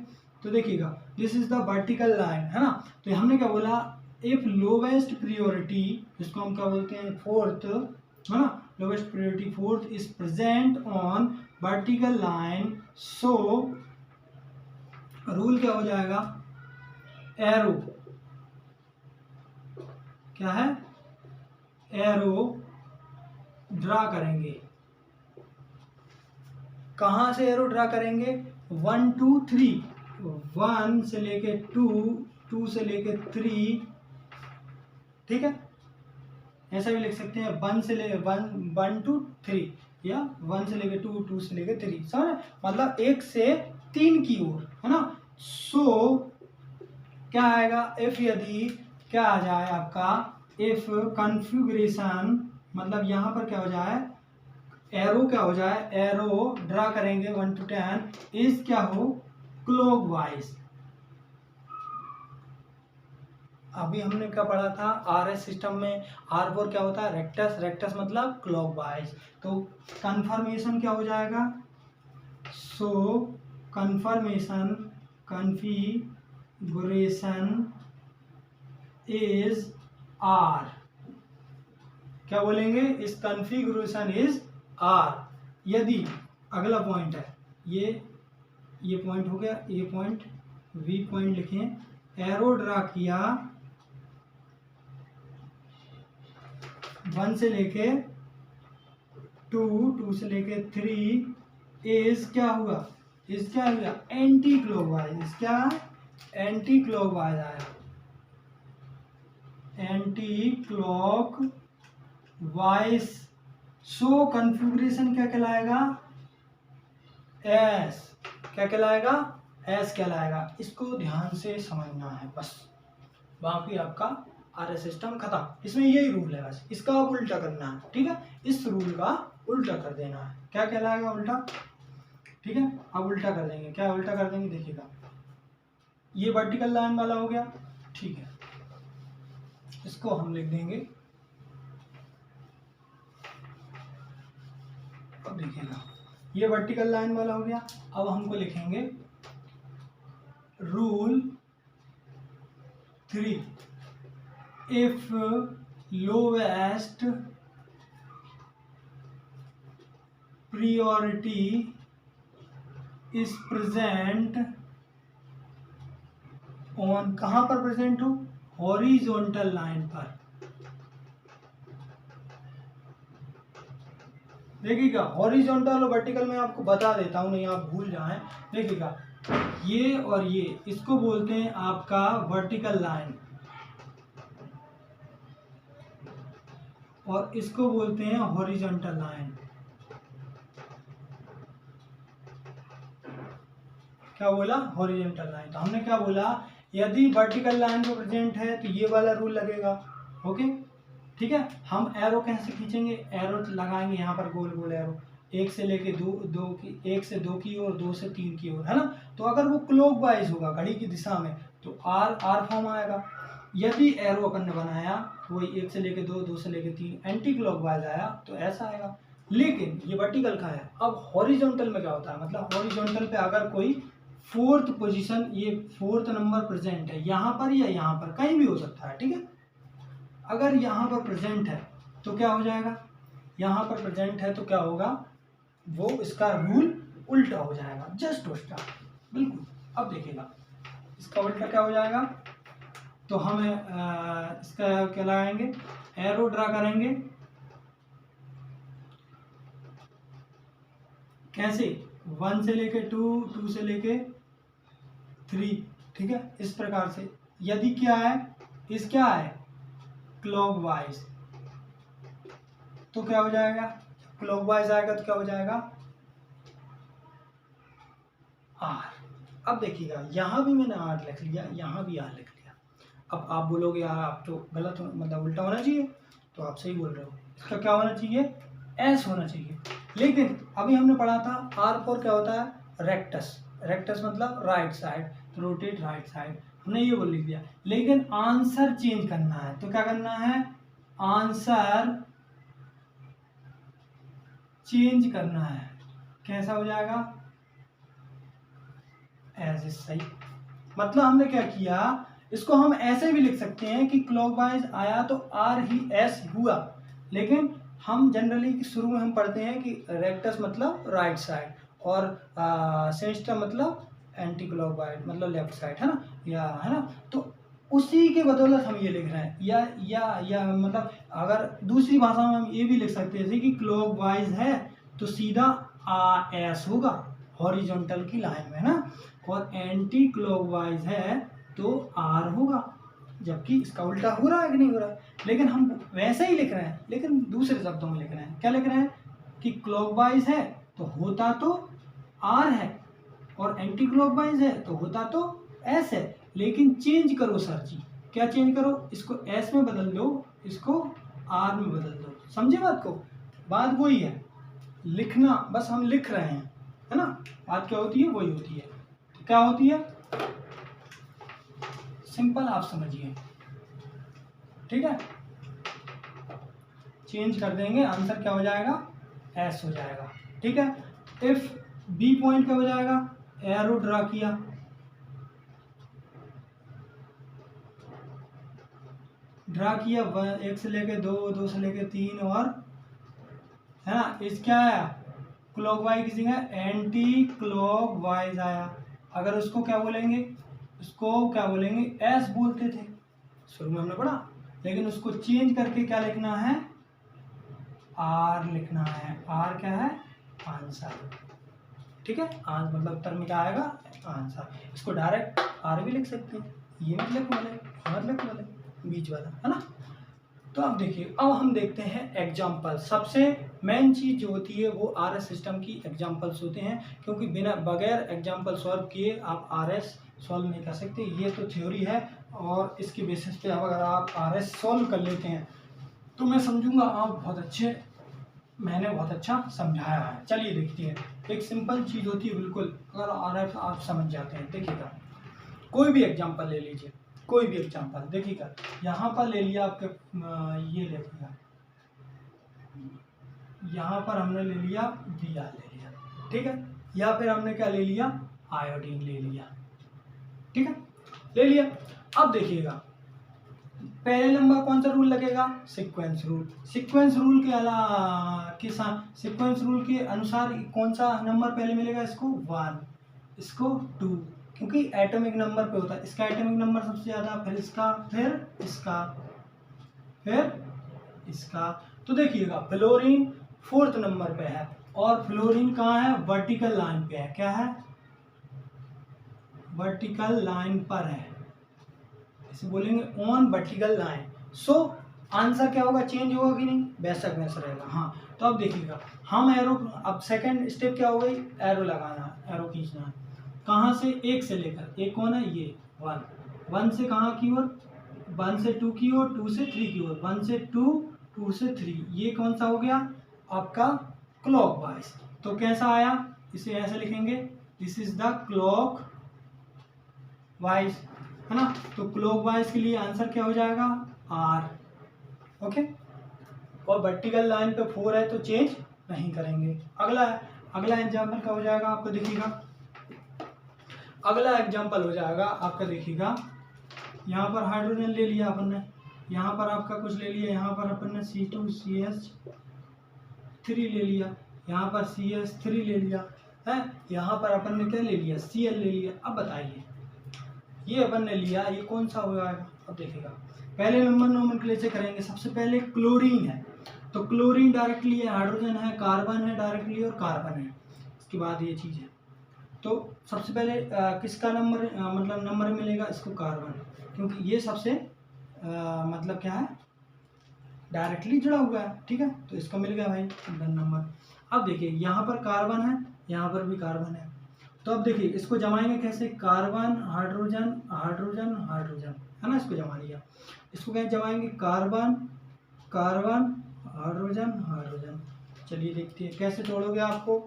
तो देखिएगा this is the vertical line, है ना। तो हमने क्या बोला, इफ लोवेस्ट प्रायोरिटी, जिसको हम क्या बोलते हैं, फोर्थ, है ना, lowest priority fourth is present on vertical line, so rule क्या हो जाएगा, एरो, क्या है, एरो ड्रा करेंगे। कहाँ से एरो ड्रा करेंगे, 1 2 3, 1 से लेके 2, 2 से लेके 3, ठीक है, ऐसा भी लिख सकते हैं, 1 से ले 1 2 3, या 1 से लेके 2, 2 से लेके 3, समझ, मतलब 1 से 3 की ओर, है ना। सो क्या आएगा, इफ, यदि क्या आ जाए आपका, इफ कॉन्फ़िगरेशन, मतलब यहाँ पर क्या हो जाए, एरो क्या हो जाए, एरो ड्रा करेंगे 1 to 10 इज क्या हो, क्लॉकवाइज। अभी हमने क्या पढ़ा था, RS सिस्टम में R4 क्या होता है, रेक्टस, रेक्टस मतलब क्लॉकवाइज। तो कन्फर्मेशन क्या हो जाएगा, सो कन्फर्मेशन, कॉन्फ़िगरेशन इज R, क्या बोलेंगे, इस कॉन्फ़िगरेशन इज R। यदि, अगला पॉइंट है, ये पॉइंट हो गया, ए पॉइंट, बी पॉइंट लिखें, एरो ड्रा किया 1 से लेके 2, 2 से लेके 3, इज क्या हुआ, इज क्या हुआ, एंटी क्लॉकवाइज, इस क्या, एंटी क्लॉकवाइज आया, एंटी क्लॉकवाइज। सो कॉन्फ़िगरेशन क्या कहलाएगा, एस, क्या कहलाएगा, एस कहलाएगा। इसको ध्यान से समझना है बस, बाकी आपका RS सिस्टम खत्म। इसमें यही रूल है बस, इसका आप उल्टा करना है, ठीक है, इस रूल का उल्टा कर देना है, क्या कहलाएगा, उल्टा, ठीक है। अब उल्टा कर देंगे, क्या उल्टा कर देंगे, देखिएगा, ये वर्टिकल लाइन वाला हो गया, ठीक है, इसको हम लिख देंगे, अब देखिएगा ये वर्टिकल लाइन वाला हो गया। अब हमको लिखेंगे rule 3, if lowest priority is present on, कहां पर प्रेजेंट हो, हॉरिजॉन्टल लाइन पर। देखिएगा हॉरिजॉन्टल और वर्टिकल में आपको बता देता हूं, नहीं आप भूल जाएं। देखिएगा ये और ये, इसको बोलते हैं आपका वर्टिकल लाइन, और इसको बोलते हैं हॉरिजॉन्टल लाइन। क्या बोला, हॉरिजॉन्टल लाइन। तो हमने क्या बोला, यदि वर्टिकल लाइन पे प्रेजेंट है तो ये वाला रूल लगेगा, ओके, ठीक है। हम एरो कैसे खींचेंगे, एरो लगाएंगे यहाँ पर गोल गोल एरो, 1 से लेके 2 की, 1 से 2 की ओर, 2 से 3 की ओर, है ना। तो अगर वो क्लॉकवाइज होगा घड़ी की दिशा में तो आर फॉर्म आएगा। यदि एरो अपन ने बनाया वही 1 से लेके 2, 2 से लेके 3, एंटी क्लॉकवाइज आया तो ऐसा आएगा। लेकिन ये वर्टिकल का है। अब हॉरिजॉन्टल में क्या होता है, मतलब हॉरिजॉन्टल पे अगर कोई फोर्थ पोजीशन, ये 4th नंबर प्रेजेंट है यहाँ पर या यहाँ पर, कहीं भी हो सकता है, ठीक है। अगर यहाँ पर प्रेजेंट है तो क्या हो जाएगा, यहाँ पर प्रेजेंट है तो क्या होगा, वो इसका रूल उल्टा हो जाएगा, जस्ट उल्टा, बिल्कुल। अब देखिएगा इसका उल्टा क्या हो जाएगा, तो हम इसका क्या लगाएंगे, एरो ड्रा करेंगे, कैसे, 1 से लेके 2, 2 से लेके 3, ठीक है, इस प्रकार से। यदि क्या है, इस क्या है, क्लॉकवाइज, तो क्या हो जाएगा, क्लॉकवाइज आएगा तो क्या हो जाएगा आर। अब देखिएगा यहाँ भी मैंने आर लिख लिया, यहाँ भी आर लिख लिया। अब आप बोलोगे यार आप तो गलत हो, मतलब उल्टा होना चाहिए, तो आप सही बोल रहे हो, इसका क्या होना चाहिए एस होना चाहिए। लेकिन अभी हमने पढ़ा था आर फॉर क्या होता है रेक्टस, रेक्टस मतलब राइट साइड, तो रोटेट राइट साइड, हमने ये बोल लिख दिया। लेकिन आंसर चेंज करना है तो क्या करना है, आंसर चेंज करना है, कैसा हो जाएगा एज इज सही। मतलब हमने क्या किया, इसको हम ऐसे भी लिख सकते हैं कि क्लॉकवाइज आया तो आर ही एस हुआ, लेकिन हम जनरली शुरू में हम पढ़ते हैं कि रेक्टस मतलब राइट साइड और सिनिस्टर मतलब एंटी क्लॉकवाइज मतलब लेफ्ट साइड, है ना, या है ना, तो उसी के बदौलत हम ये लिख रहे हैं। या मतलब अगर दूसरी भाषा में हम ये भी लिख सकते हैं जैसे कि क्लॉकवाइज है तो सीधा एस होगा हॉरिजॉन्टल की लाइन में, ना, और एंटी क्लॉकवाइज है तो आर होगा, जबकि इसका उल्टा हो रहा है कि नहीं हो रहा है। लेकिन हम वैसे ही लिख रहे हैं, लेकिन दूसरे शब्दों में लिख रहे हैं। क्या लिख रहे हैं कि क्लॉकवाइज है तो होता तो आर है, और एंटी क्लॉकवाइज है तो होता तो एस है, लेकिन चेंज करो सर जी। क्या चेंज करो, इसको एस में बदल दो, इसको आर में बदल दो। समझे बात को, बात वही है, लिखना बस हम लिख रहे हैं, है ना, बात क्या होती है वही होती है। तो क्या होती है सिंपल आप समझिए, ठीक है, चेंज कर देंगे, आंसर क्या हो जाएगा एस हो जाएगा, ठीक है। इफ बी पॉइंट क्या हो जाएगा, एरो ड्रा किया, एक से लेके दो, दो से लेके तीन, और है ना, इस क्या आया क्लॉकवाइज की जगह एंटी क्लॉकवाइज आया। अगर उसको क्या बोलेंगे, उसको क्या बोलेंगे एस बोलते थे शुरू में हमने पढ़ा, लेकिन उसको चेंज करके क्या लिखना है आर लिखना है। आर क्या है आंसर, ठीक है, आंसर मतलब उत्तर में क्या आएगा आंसर। इसको डायरेक्ट आर भी लिख सकते हैं, ये मत लिख वाले, मत लिख वाले, बीच वाला, है ना। तो अब देखिए, अब हम देखते हैं एग्जाम्पल। सबसे मेन चीज जो होती है वो आरएस सिस्टम की एग्जाम्पल्स होते हैं, क्योंकि बिना बगैर एग्जाम्पल सॉल्व किए आप आरएस सॉल्व नहीं कर सकते। ये तो थ्योरी है, और इसके बेसिस पे अगर आप आरएस सॉल्व कर लेते हैं तो मैं समझूंगा आप मैंने बहुत अच्छा समझाया है। चलिए देखते हैं, एक सिंपल चीज़ होती है बिल्कुल, अगर आरएस आप समझ जाते हैं। देखिएगा, कोई भी एग्जाम्पल ले लीजिए, कोई भी एग्जाम्पल देखिएगा, यहाँ पर ले लिया आपके ये ले लिया, यहाँ पर हमने ले लिया बी आर ले लिया, ठीक है, या फिर हमने क्या ले लिया आयोडीन ले लिया, ठीक है, ले लिया। अब देखिएगा पहले नंबर कौन सा रूल लगेगा सीक्वेंस रूल। सीक्वेंस रूल के साथ सीक्वेंस रूल के अनुसार कौन सा नंबर पहले मिलेगा, इसको 1, इसको 2, क्योंकि एटॉमिक नंबर पे होता है। इसका एटॉमिक नंबर सबसे ज़्यादा, फिर इसका, फिर इसका, फिर इसका। तो देखिएगा फ्लोरीन 4th नंबर पे है, और फ्लोरीन कहाँ है वर्टिकल लाइन पे है, क्या है वर्टिकल लाइन पर है, इसे बोलेंगे on vertical line. So answer क्या होगा चेंज होगा कि नहीं, बेशक वैसा रहेगा। हाँ, तो अब देखिएगा हम एरो, अब सेकंड स्टेप क्या हो गई एरो लगाना, एरो खींचना है, कहाँ से एक से लेकर, एक कौन है ये 1, 1 से कहाँ की ओर 1 से 2 की ओर, 2 से 3 की ओर, 1 से 2, 2 से 3, ये कौन सा हो गया आपका क्लॉकवाइज। तो कैसा आया, इसे ऐसे लिखेंगे this is the clock wise, है ना। तो क्लॉकवाइज के लिए आंसर क्या हो जाएगा आर, ओके, और वर्टिकल लाइन पे 4 है तो चेंज नहीं करेंगे। अगला एग्जाम्पल क्या हो जाएगा आपको देखिएगा, अगला एग्जाम्पल हो जाएगा आपका देखिएगा, यहाँ पर हाइड्रोजन ले लिया अपन ने, यहाँ पर आपका कुछ ले लिया, यहाँ पर अपन ने C2CH3 ले लिया, यहाँ पर CH3 ले लिया है, यहाँ पर अपन ने क्या ले लिया Cl ले लिया। अब बताइए ये अपन ने लिया, ये कौन सा हो जाएगा। अब देखिएगा पहले नंबर नोमेनक्लेचर करेंगे, सबसे पहले क्लोरीन है तो क्लोरीन डायरेक्टली है, हाइड्रोजन है, कार्बन है डायरेक्टली, और कार्बन है, इसके बाद ये चीज़ है। तो सबसे पहले किसका नंबर मतलब नंबर मिलेगा, इसको कार्बन, क्योंकि ये सबसे मतलब क्या है डायरेक्टली जुड़ा हुआ है, ठीक है। तो इसको मिल गया भाई डन नंबर। अब देखिए यहाँ पर कार्बन है, यहाँ पर भी कार्बन है, तो अब देखिए इसको जमाएंगे कैसे, कार्बन हाइड्रोजन हाइड्रोजन हाइड्रोजन, है ना, इसको जमा लिया। इसको कैसे जमाएंगे, कार्बन कार्बन हाइड्रोजन हाइड्रोजन। चलिए देखते हैं कैसे तोड़ोगे, आपको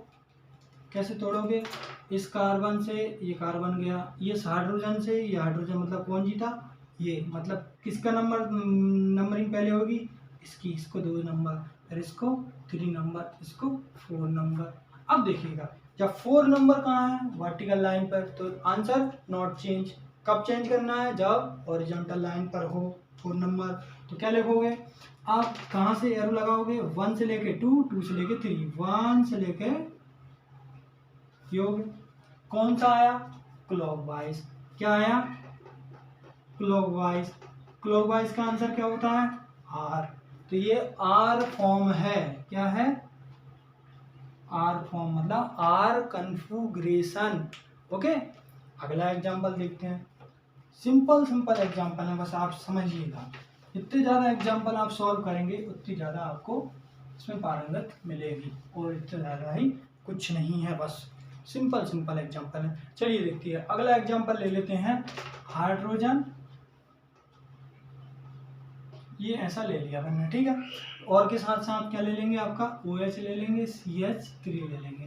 कैसे तोड़ोगे। इस कार्बन से ये कार्बन गया, ये हाइड्रोजन से ये हाइड्रोजन, मतलब कौन जीता, ये, मतलब किसका नंबरिंग पहले होगी, इसकी, इसको 2 नंबर, फिर इसको 3 नंबर, इसको 4 नंबर। अब देखिएगा जब 4 नंबर कहाँ है, वर्टिकल लाइन पर, तो आंसर नॉट चेंज। कब चेंज करना है, जब हॉरिजॉन्टल लाइन पर हो 4 नंबर। तो क्या लिखोगे आप, कहाँ से एरो लगाओगे, 1 से लेके 2, 2 से लेके 3, 1 से लेके योग, कौन सा आया, क्लॉकवाइज। क्या आया, क्लॉकवाइज। क्लॉकवाइज का आंसर क्या होता है, आर। तो ये आर फॉर्म है, क्या है, आर फॉर्म, मतलब आर कन्फिगरेशन। ओके, अगला एग्जांपल देखते हैं। सिंपल सिंपल एग्जांपल है, बस आप समझिएगा। जितने ज़्यादा एग्जांपल आप सॉल्व करेंगे उतनी ज़्यादा आपको इसमें पारंगत मिलेगी, और इतना ज़्यादा ही कुछ नहीं है, बस सिंपल सिंपल एग्जांपल है। चलिए देखते हैं, अगला एग्जांपल ले लेते हैं, हाइड्रोजन, ये ऐसा ले लिया मैंने, ठीक है। और के साथ साथ क्या ले लेंगे, आपका OH ले लेंगे, CH3 ले लेंगे।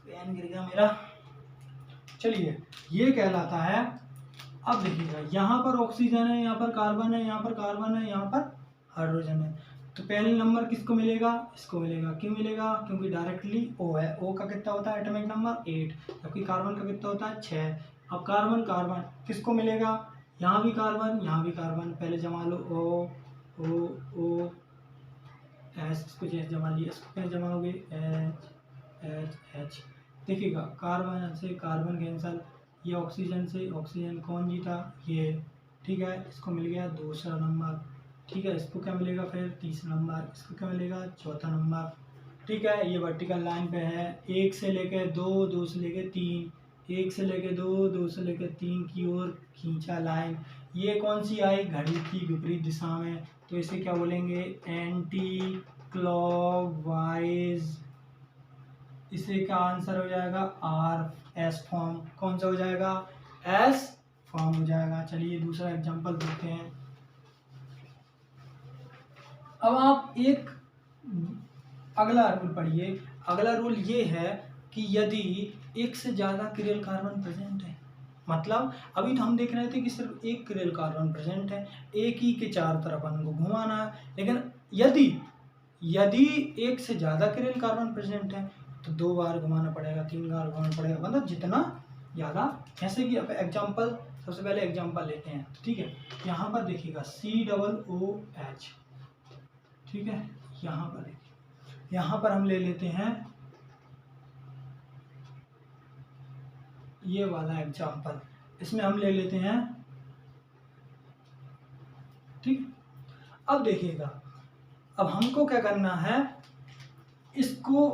पेन गिर गया मेरा। चलिए ये कहलाता है, अब देखिएगा यहाँ पर ऑक्सीजन है, यहाँ पर कार्बन है, यहाँ पर कार्बन है, यहाँ पर हाइड्रोजन है। तो पहले नंबर किसको मिलेगा, इसको मिलेगा। क्यों मिलेगा, क्योंकि डायरेक्टली O है। O का कितना होता है एटॉमिक नंबर 8, जबकि कार्बन का कितना होता है 6। अब कार्बन कार्बन किसको मिलेगा, यहाँ भी कार्बन, यहाँ भी कार्बन, पहले जमा लो O O O S, इसको जैसे जमा लिया, इसको कैसे जमाओगे, H H H। देखिएगा कार्बन से कार्बन कैंसल, ये ऑक्सीजन से ऑक्सीजन, कौन जीता, ये, ठीक है। इसको मिल गया 2रा नंबर, ठीक है। इसको क्या मिलेगा फिर 3रा नंबर, इसको क्या मिलेगा 4था नंबर, ठीक है। ये वर्टिकल लाइन पे है, 1 से लेके 2, 2 से लेके 3, 1 से लेके 2, 2 से लेके 3 की ओर खींचा लाइन। ये कौन सी आई, घड़ी की विपरीत दिशा में, तो इसे क्या बोलेंगे, एंटी क्लॉकवाइज। इसे का आंसर हो जाएगा आर, एस फॉर्म। कौन सा हो जाएगा, एस फॉर्म हो जाएगा। चलिए दूसरा एग्जांपल देखते हैं। अब आप एक अगला रूल पढ़िए। अगला रूल ये है कि यदि एक से ज़्यादा किरेल कार्बन प्रेजेंट है, मतलब अभी तो हम देख रहे थे कि सिर्फ एक किरेल कार्बन प्रेजेंट है, एक ही के चारों तरफ हमको घुमाना है, लेकिन यदि एक से ज़्यादा किरेल कार्बन प्रेजेंट है तो 2 बार घुमाना पड़ेगा, 3 बार घुमाना पड़ेगा, मतलब जितना ज़्यादा। जैसे कि अब एग्जाम्पल, सबसे पहले एग्जाम्पल लेते हैं, ठीक है। यहाँ पर देखिएगा COOH, ठीक है। यहाँ पर देखिए, यहाँ पर हम ले लेते हैं ये वाला एग्जाम्पल, इसमें हम ले लेते हैं, ठीक। अब देखिएगा, अब हमको क्या करना है, इसको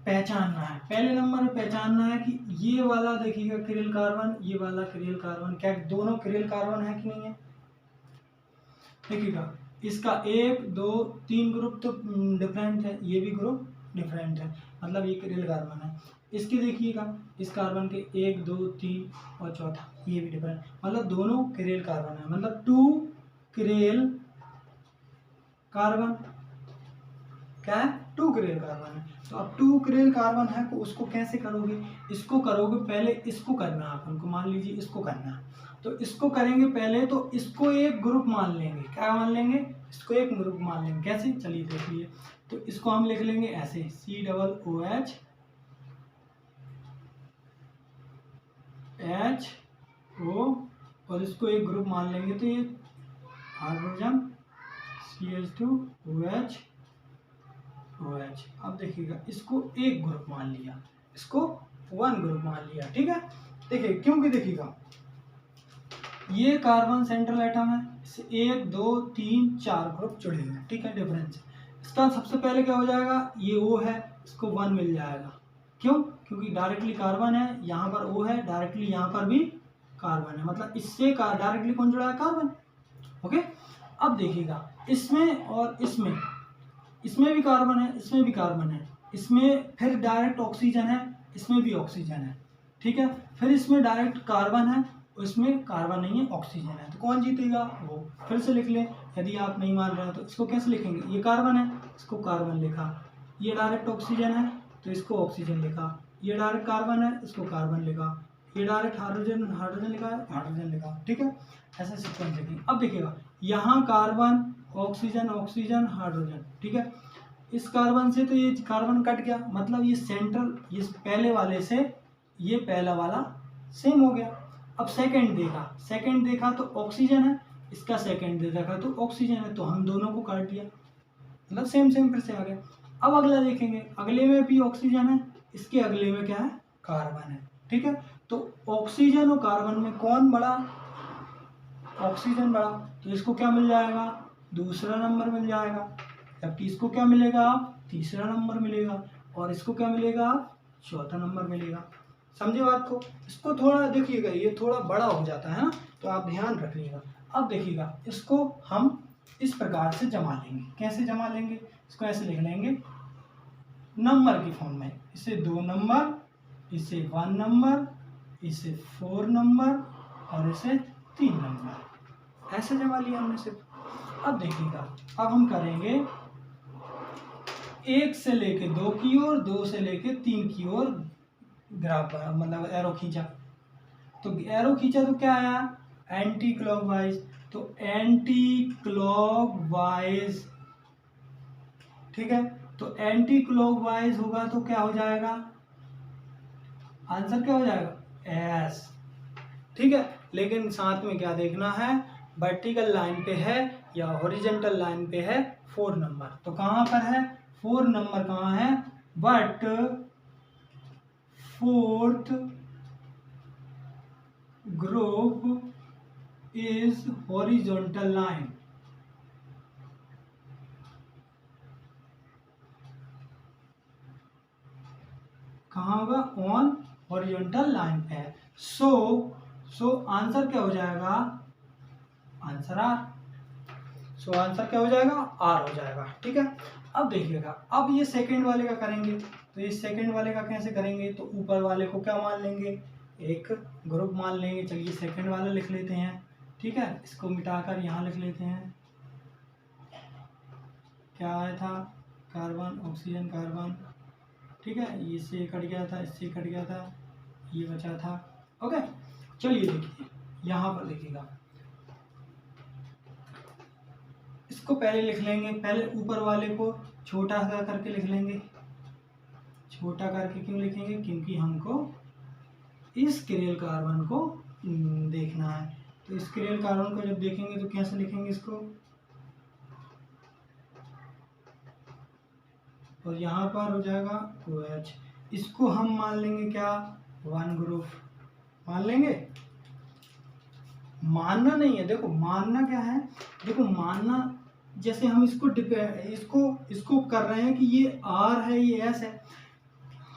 पहचानना है। पहले नंबर में पहचानना है कि ये वाला देखिएगा किरेल कार्बन, ये वाला किरेल कार्बन, क्या दोनों किरेल कार्बन है कि नहीं है। देखिएगा इसका 1 2 3 ग्रुप तो डिफरेंट है, ये भी ग्रुप डिफरेंट है, मतलब ये किरेल कार्बन है। इसकी देखिएगा, इस कार्बन के 1 2 3 और चौथा ये भी डिफरेंट, मतलब दोनों किरेल कार्बन है, मतलब 2 किरेल कार्बन, क्या है, 2 किरेल कार्बन है। तो अब 2 किरेल कार्बन है तो उसको कैसे करोगे, इसको करोगे, पहले इसको करना है अपन को, मान लीजिए इसको करना है, तो इसको करेंगे पहले, तो इसको एक ग्रुप मान लेंगे। क्या मान लेंगे, इसको एक ग्रुप मान लेंगे। कैसे, चलिए देखिए, तो इसको हम लिख लेंगे ऐसे COOH HO, और इसको एक ग्रुप मान लेंगे, तो ये हाइड्रोजन CH2OH OH। अब देखिएगा इसको एक ग्रुप मान लिया, इसको 1 ग्रुप मान लिया, ठीक है। देखिए क्योंकि देखिएगा ये कार्बन सेंट्रल एटम है, इससे 1 2 3 4 ग्रुप जुड़े हुए हैं, ठीक है, डिफरेंस। इसका सबसे पहले क्या हो जाएगा, ये O है, इसको 1 मिल जाएगा। क्यों, क्योंकि डायरेक्टली कार्बन है, यहाँ पर O है, डायरेक्टली यहाँ पर भी कार्बन है, मतलब इससे डायरेक्टली कौन जुड़ा है, कार्बन। ओके, अब देखिएगा इसमें और इसमें भी कार्बन है, इसमें भी कार्बन है, इसमें फिर डायरेक्ट ऑक्सीजन है, इसमें भी ऑक्सीजन है, ठीक है। फिर इसमें डायरेक्ट कार्बन है, इसमें कार्बन नहीं है, ऑक्सीजन है। तो कौन जीतेगा? वो। फिर से लिख लें, यदि आप नहीं मान रहे हो तो इसको कैसे लिखेंगे? ये कार्बन है, इसको कार्बन लिखा, ये डायरेक्ट ऑक्सीजन है तो इसको ऑक्सीजन लिखा, ये डायरेक्ट कार्बन है, इसको कार्बन लिखा, ये डायरेक्ट हाइड्रोजन लिखा है, हाइड्रोजन लिखा, ठीक है। ऐसे सीक्वेंस लिखेंगे। अब देखिएगा, यहाँ कार्बन, ऑक्सीजन, ऑक्सीजन, हाइड्रोजन, ठीक है। इस कार्बन से तो ये कार्बन कट गया, मतलब ये सेंट्रल, ये पहले वाले से ये पहला वाला सेम हो गया। अब सेकंड देखा तो ऑक्सीजन है, इसका सेकंड देखा तो ऑक्सीजन है, तो हम दोनों को काट दिया, मतलब सेम फिर से आ गया। अब अगला देखेंगे, अगले में भी ऑक्सीजन है, इसके अगले में क्या है? कार्बन है, ठीक है। तो ऑक्सीजन और कार्बन में कौन बड़ा? ऑक्सीजन बड़ा, तो इसको क्या मिल जाएगा? दूसरा नंबर मिल जाएगा। जबकि इसको क्या मिलेगा? तीसरा नंबर मिलेगा। और इसको क्या मिलेगा? चौथा नंबर मिलेगा। समझे बात को? इसको थोड़ा देखिएगा, ये थोड़ा बड़ा हो जाता है ना, तो आप ध्यान रखिएगा। अब देखिएगा, इसको हम इस प्रकार से जमा लेंगे। कैसे जमा लेंगे? इसको ऐसे लिख लेंगे नंबर की फॉर्म में, इसे 2 नंबर, इसे 1 नंबर, इसे 4 नंबर और इसे 3 नंबर, ऐसे जमा लिया हमने सिर्फ। अब देखिएगा, अब हम करेंगे 1 से लेके 2 की ओर, 2 से लेके 3 की ओर ग्राफ, मतलब एरो खींचा। तो एरो खींचा तो क्या आया? Anti clockwise. तो एंटी क्लॉकवाइज, ठीक है। तो एंटी क्लॉकवाइज होगा तो क्या हो जाएगा? आंसर क्या हो जाएगा? एस, ठीक है। लेकिन साथ में क्या देखना है? वर्टिकल लाइन पे है या हॉरिजॉन्टल लाइन पे है 4 नंबर। तो कहाँ पर है 4 नंबर? कहाँ है? But 4th group is horizontal line. कहाँ होगा? ऑन हॉरिजॉन्टल लाइन पे है। सो आंसर क्या हो जाएगा? Answer are. सो आंसर क्या हो जाएगा? आर हो जाएगा, ठीक है। अब देखिएगा, अब ये सेकंड वाले का करेंगे। तो इस सेकंड वाले का कैसे करेंगे? तो ऊपर वाले को क्या मान लेंगे? एक ग्रुप मान लेंगे। चलिए सेकंड वाला लिख लेते हैं, ठीक है। इसको मिटाकर यहाँ लिख लेते हैं। क्या आया था? कार्बन, ऑक्सीजन, कार्बन, ठीक है। इससे कट गया था, इससे कट गया था, ये बचा था। ओके, चलिए देखिए, यहाँ पर देखिएगा, इसको पहले लिख लेंगे। पहले ऊपर वाले को छोटा सा करके लिख लेंगे। छोटा करके क्यों लिखेंगे? क्योंकि हमको इस किरेल कार्बन को देखना है। तो इस किरेल कार्बन को जब देखेंगे तो कैसे लिखेंगे इसको? और यहाँ पर हो जाएगा OH। इसको हम मान लेंगे क्या? 1 ग्रुप मान लेंगे। मानना नहीं है, देखो मानना क्या है? देखो मानना, जैसे हम इसको कर रहे हैं कि ये R है, ये S है।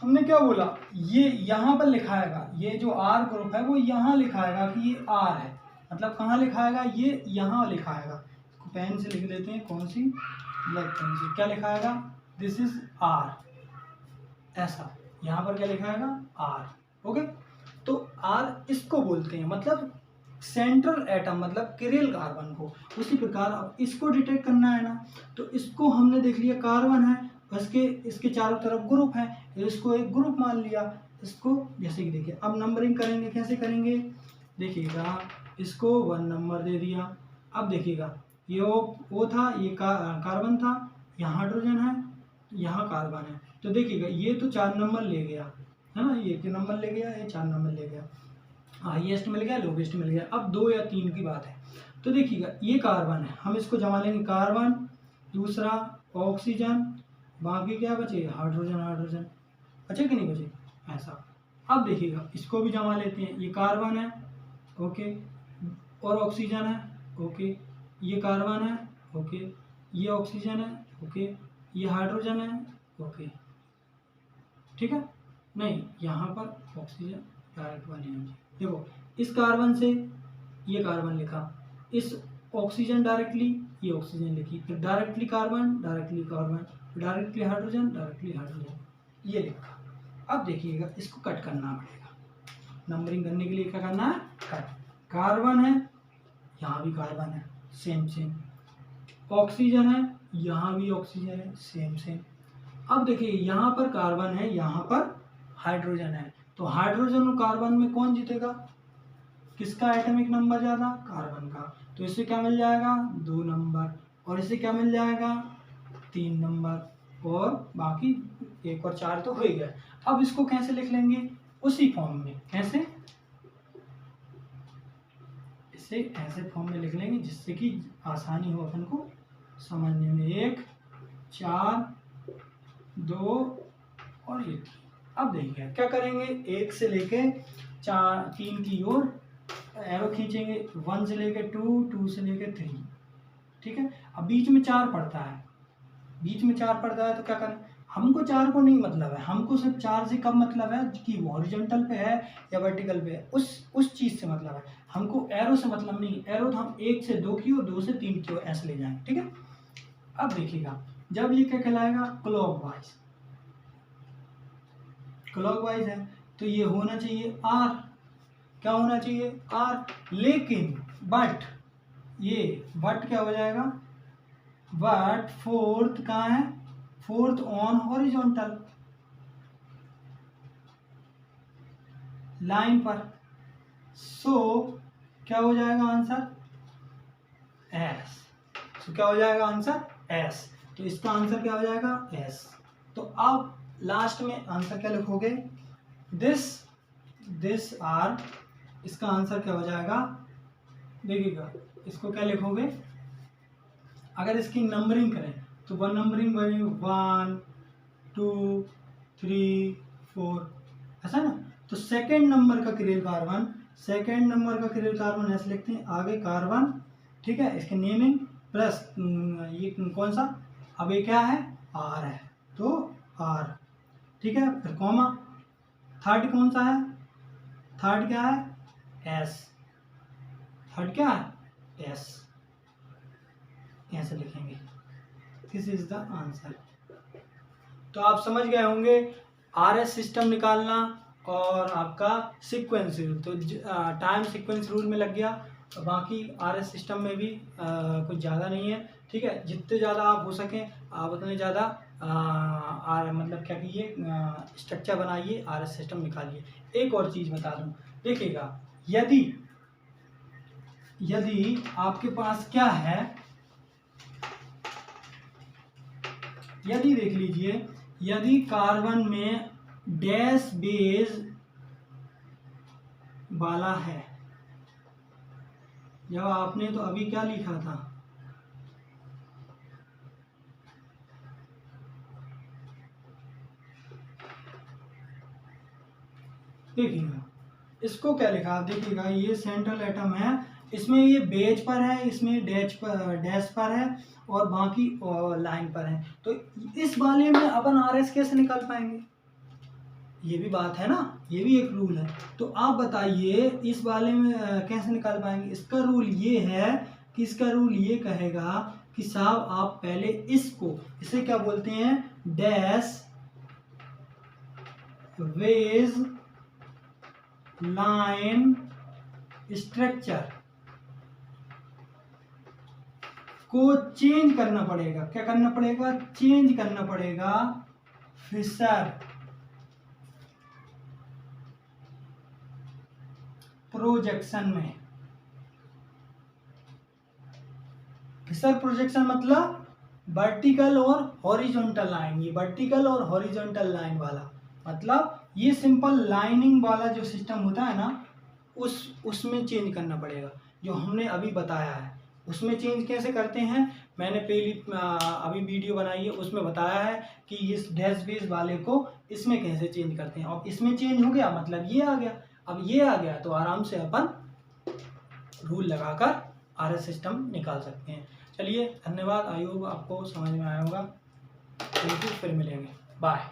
हमने क्या बोला? ये यहाँ पर लिखाएगा, ये जो R ग्रुप है वो यहाँ लिखाएगा कि ये R है। मतलब कहाँ लिखाएगा? ये यहाँ लिखाएगा। इसको पेन से लिख देते हैं। कौन सी? ब्लैक पेन से। क्या लिखाएगा? दिस इज R, ऐसा। यहाँ पर क्या लिखाएगा? R। ओके, तो R इसको बोलते हैं, मतलब सेंट्रल एटम, मतलब किरेल कार्बन को। उसी प्रकार अब इसको डिटेक्ट करना है ना, तो इसको हमने देख लिया कार्बन है, इसके चारों तरफ ग्रुप है, इसको एक ग्रुप मान लिया। इसको जैसे कि देखिए, अब नंबरिंग करेंगे। कैसे करेंगे? देखिएगा, इसको 1 नंबर दे दिया। अब देखिएगा, ये O था, ये कार्बन था, यहाँ हाइड्रोजन है, यहाँ कार्बन है। तो देखिएगा, ये तो 4 नंबर ले गया है ना, ये 1 नंबर ले गया, ये 4 नंबर ले गया, हाईएस्ट मिल गया, लोवेस्ट मिल गया। अब 2 या 3 की बात है। तो देखिएगा, ये कार्बन है, हम इसको जमा लेंगे। कार्बन, दूसरा ऑक्सीजन, बाकी क्या बचे? हाइड्रोजन। बचे कि नहीं बचे? ऐसा। अब देखिएगा, इसको भी जमा लेते हैं। ये कार्बन है, ओके, और ऑक्सीजन है, ओके, ये कार्बन है, ओके, ये ऑक्सीजन है, ओके, ये हाइड्रोजन है, ओके, ठीक है। नहीं, यहाँ पर ऑक्सीजन डायरेक्ट बनी है। देखो, इस कार्बन से ये कार्बन लिखा, इस ऑक्सीजन डायरेक्टली ये ऑक्सीजन लिखी, फिर directly carbon, directly carbon, directly hydrogen, directly hydrogen, ये लिखा। अब देखिएगा इसको कट करना पड़ेगा, नंबरिंग करने के लिए क्या करना है, कट। कार्बन है, यहाँ भी कार्बन है, सेम सेम। ऑक्सीजन है, यहाँ भी ऑक्सीजन है, सेम सेम। अब देखिए यहाँ पर कार्बन है, यहाँ पर हाइड्रोजन है, तो हाइड्रोजन और कार्बन में कौन जीतेगा, किसका एटॉमिक नंबर ज़्यादा, कार्बन का। तो इससे क्या मिल जाएगा, 2 नंबर, और इससे क्या मिल जाएगा, 3 नंबर, और बाकी 1 और 4 तो हो ही गए। अब इसको कैसे लिख लेंगे, उसी फॉर्म में, कैसे, इसे ऐसे फॉर्म में लिख लेंगे जिससे कि आसानी हो अपन को समझने में। 1 4 2 और ये 3। अब देखिए क्या करेंगे, 1 से लेके 4 3 की ओर एरो खींचेंगे, 1 से लेके 2, 2 से लेके 3, ठीक है। अब बीच में 4 पड़ता है, बीच में 4 पड़ता है तो क्या करें, हमको 4 को नहीं मतलब है, हमको सिर्फ 4 से कब मतलब है कि वो हॉरिजॉन्टल पे है या वर्टिकल पे है, उस चीज़ से मतलब है, हमको एरो से मतलब नहीं। एरो तो हम 1 से 2 की ओर, 2 से 3 की ओर ऐसे ले जाएंगे, ठीक है। अब देखिएगा जब ये क्या कहलाएगा, क्लॉकवाइज, क्लॉकवाइज है तो ये होना चाहिए R, क्या होना चाहिए, R। लेकिन बट ये बट क्या हो जाएगा, बट फोर्थ कहाँ है, फोर्थ ऑन हॉरिजॉन्टल लाइन पर, सो क्या हो जाएगा आंसर, S। सो क्या हो जाएगा आंसर, S। तो इसका आंसर क्या हो जाएगा, S। तो अब लास्ट में आंसर क्या लिखोगे, दिस आर, इसका आंसर क्या हो जाएगा, देखिएगा इसको क्या लिखोगे, अगर इसकी नंबरिंग करें तो 1 नंबरिंग बनी 1 2 3 4, ऐसा ना। तो सेकेंड नंबर का क्रियल कार्बन, सेकेंड नंबर का क्रियल कार्बन ऐसे लिखते हैं, आगे कार्बन, ठीक है, इसके नेमिंग प्लस ये कौन सा, अब ये क्या है, R है, तो R, ठीक है, फिर कॉमा। थर्ड कौन सा है, थर्ड क्या है, S, थर्ड क्या है, S, ऐसे लिखेंगे, दिस इज द आंसर। तो आप समझ गए होंगे RS सिस्टम निकालना और आपका सीक्वेंस रूल, तो टाइम सीक्वेंस रूल में लग गया। बाकी RS सिस्टम में भी कुछ ज़्यादा नहीं है, ठीक है। जितने ज़्यादा आप हो सकें आप उतने ज़्यादा मतलब क्या कीजिए, स्ट्रक्चर बनाइए, RS सिस्टम निकालिए। एक और चीज़ बता दूं, देखिएगा यदि आपके पास क्या है, यदि देख लीजिए, यदि कार्बन में डैश बेस वाला है, जब आपने तो अभी क्या लिखा था, देखिएगा इसको क्या लिखा, आप देखिएगा ये सेंट्रल एटम है, इसमें ये बेज पर है, इसमें डैश पर है, और बाकी लाइन पर है। तो इस वाले में अपन RS कैसे निकाल पाएंगे, ये भी बात है ना, ये भी एक रूल है। तो आप बताइए इस वाले में कैसे निकाल पाएंगे। इसका रूल ये है कि इसका रूल ये कहेगा कि साहब आप पहले इसे क्या बोलते हैं, डैश वेज लाइन स्ट्रक्चर को चेंज करना पड़ेगा। क्या करना पड़ेगा, चेंज करना पड़ेगा फिशर प्रोजेक्शन में। फिशर प्रोजेक्शन मतलब वर्टिकल और हॉरिजॉन्टल लाइन, ये वर्टिकल और हॉरिजॉन्टल लाइन वाला, मतलब ये सिंपल लाइनिंग वाला जो सिस्टम होता है ना, उसमें चेंज करना पड़ेगा। जो हमने अभी बताया है उसमें चेंज कैसे करते हैं, मैंने पहली अभी वीडियो बनाई है, उसमें बताया है कि इस डैश बेस वाले को इसमें कैसे चेंज करते हैं। और इसमें चेंज हो गया मतलब ये आ गया, अब ये आ गया तो आराम से अपन रूल लगाकर RS सिस्टम निकाल सकते हैं। चलिए धन्यवाद, आई होप आपको समझ में आया होगा। थैंक यू, फिर मिलेंगे, बाय।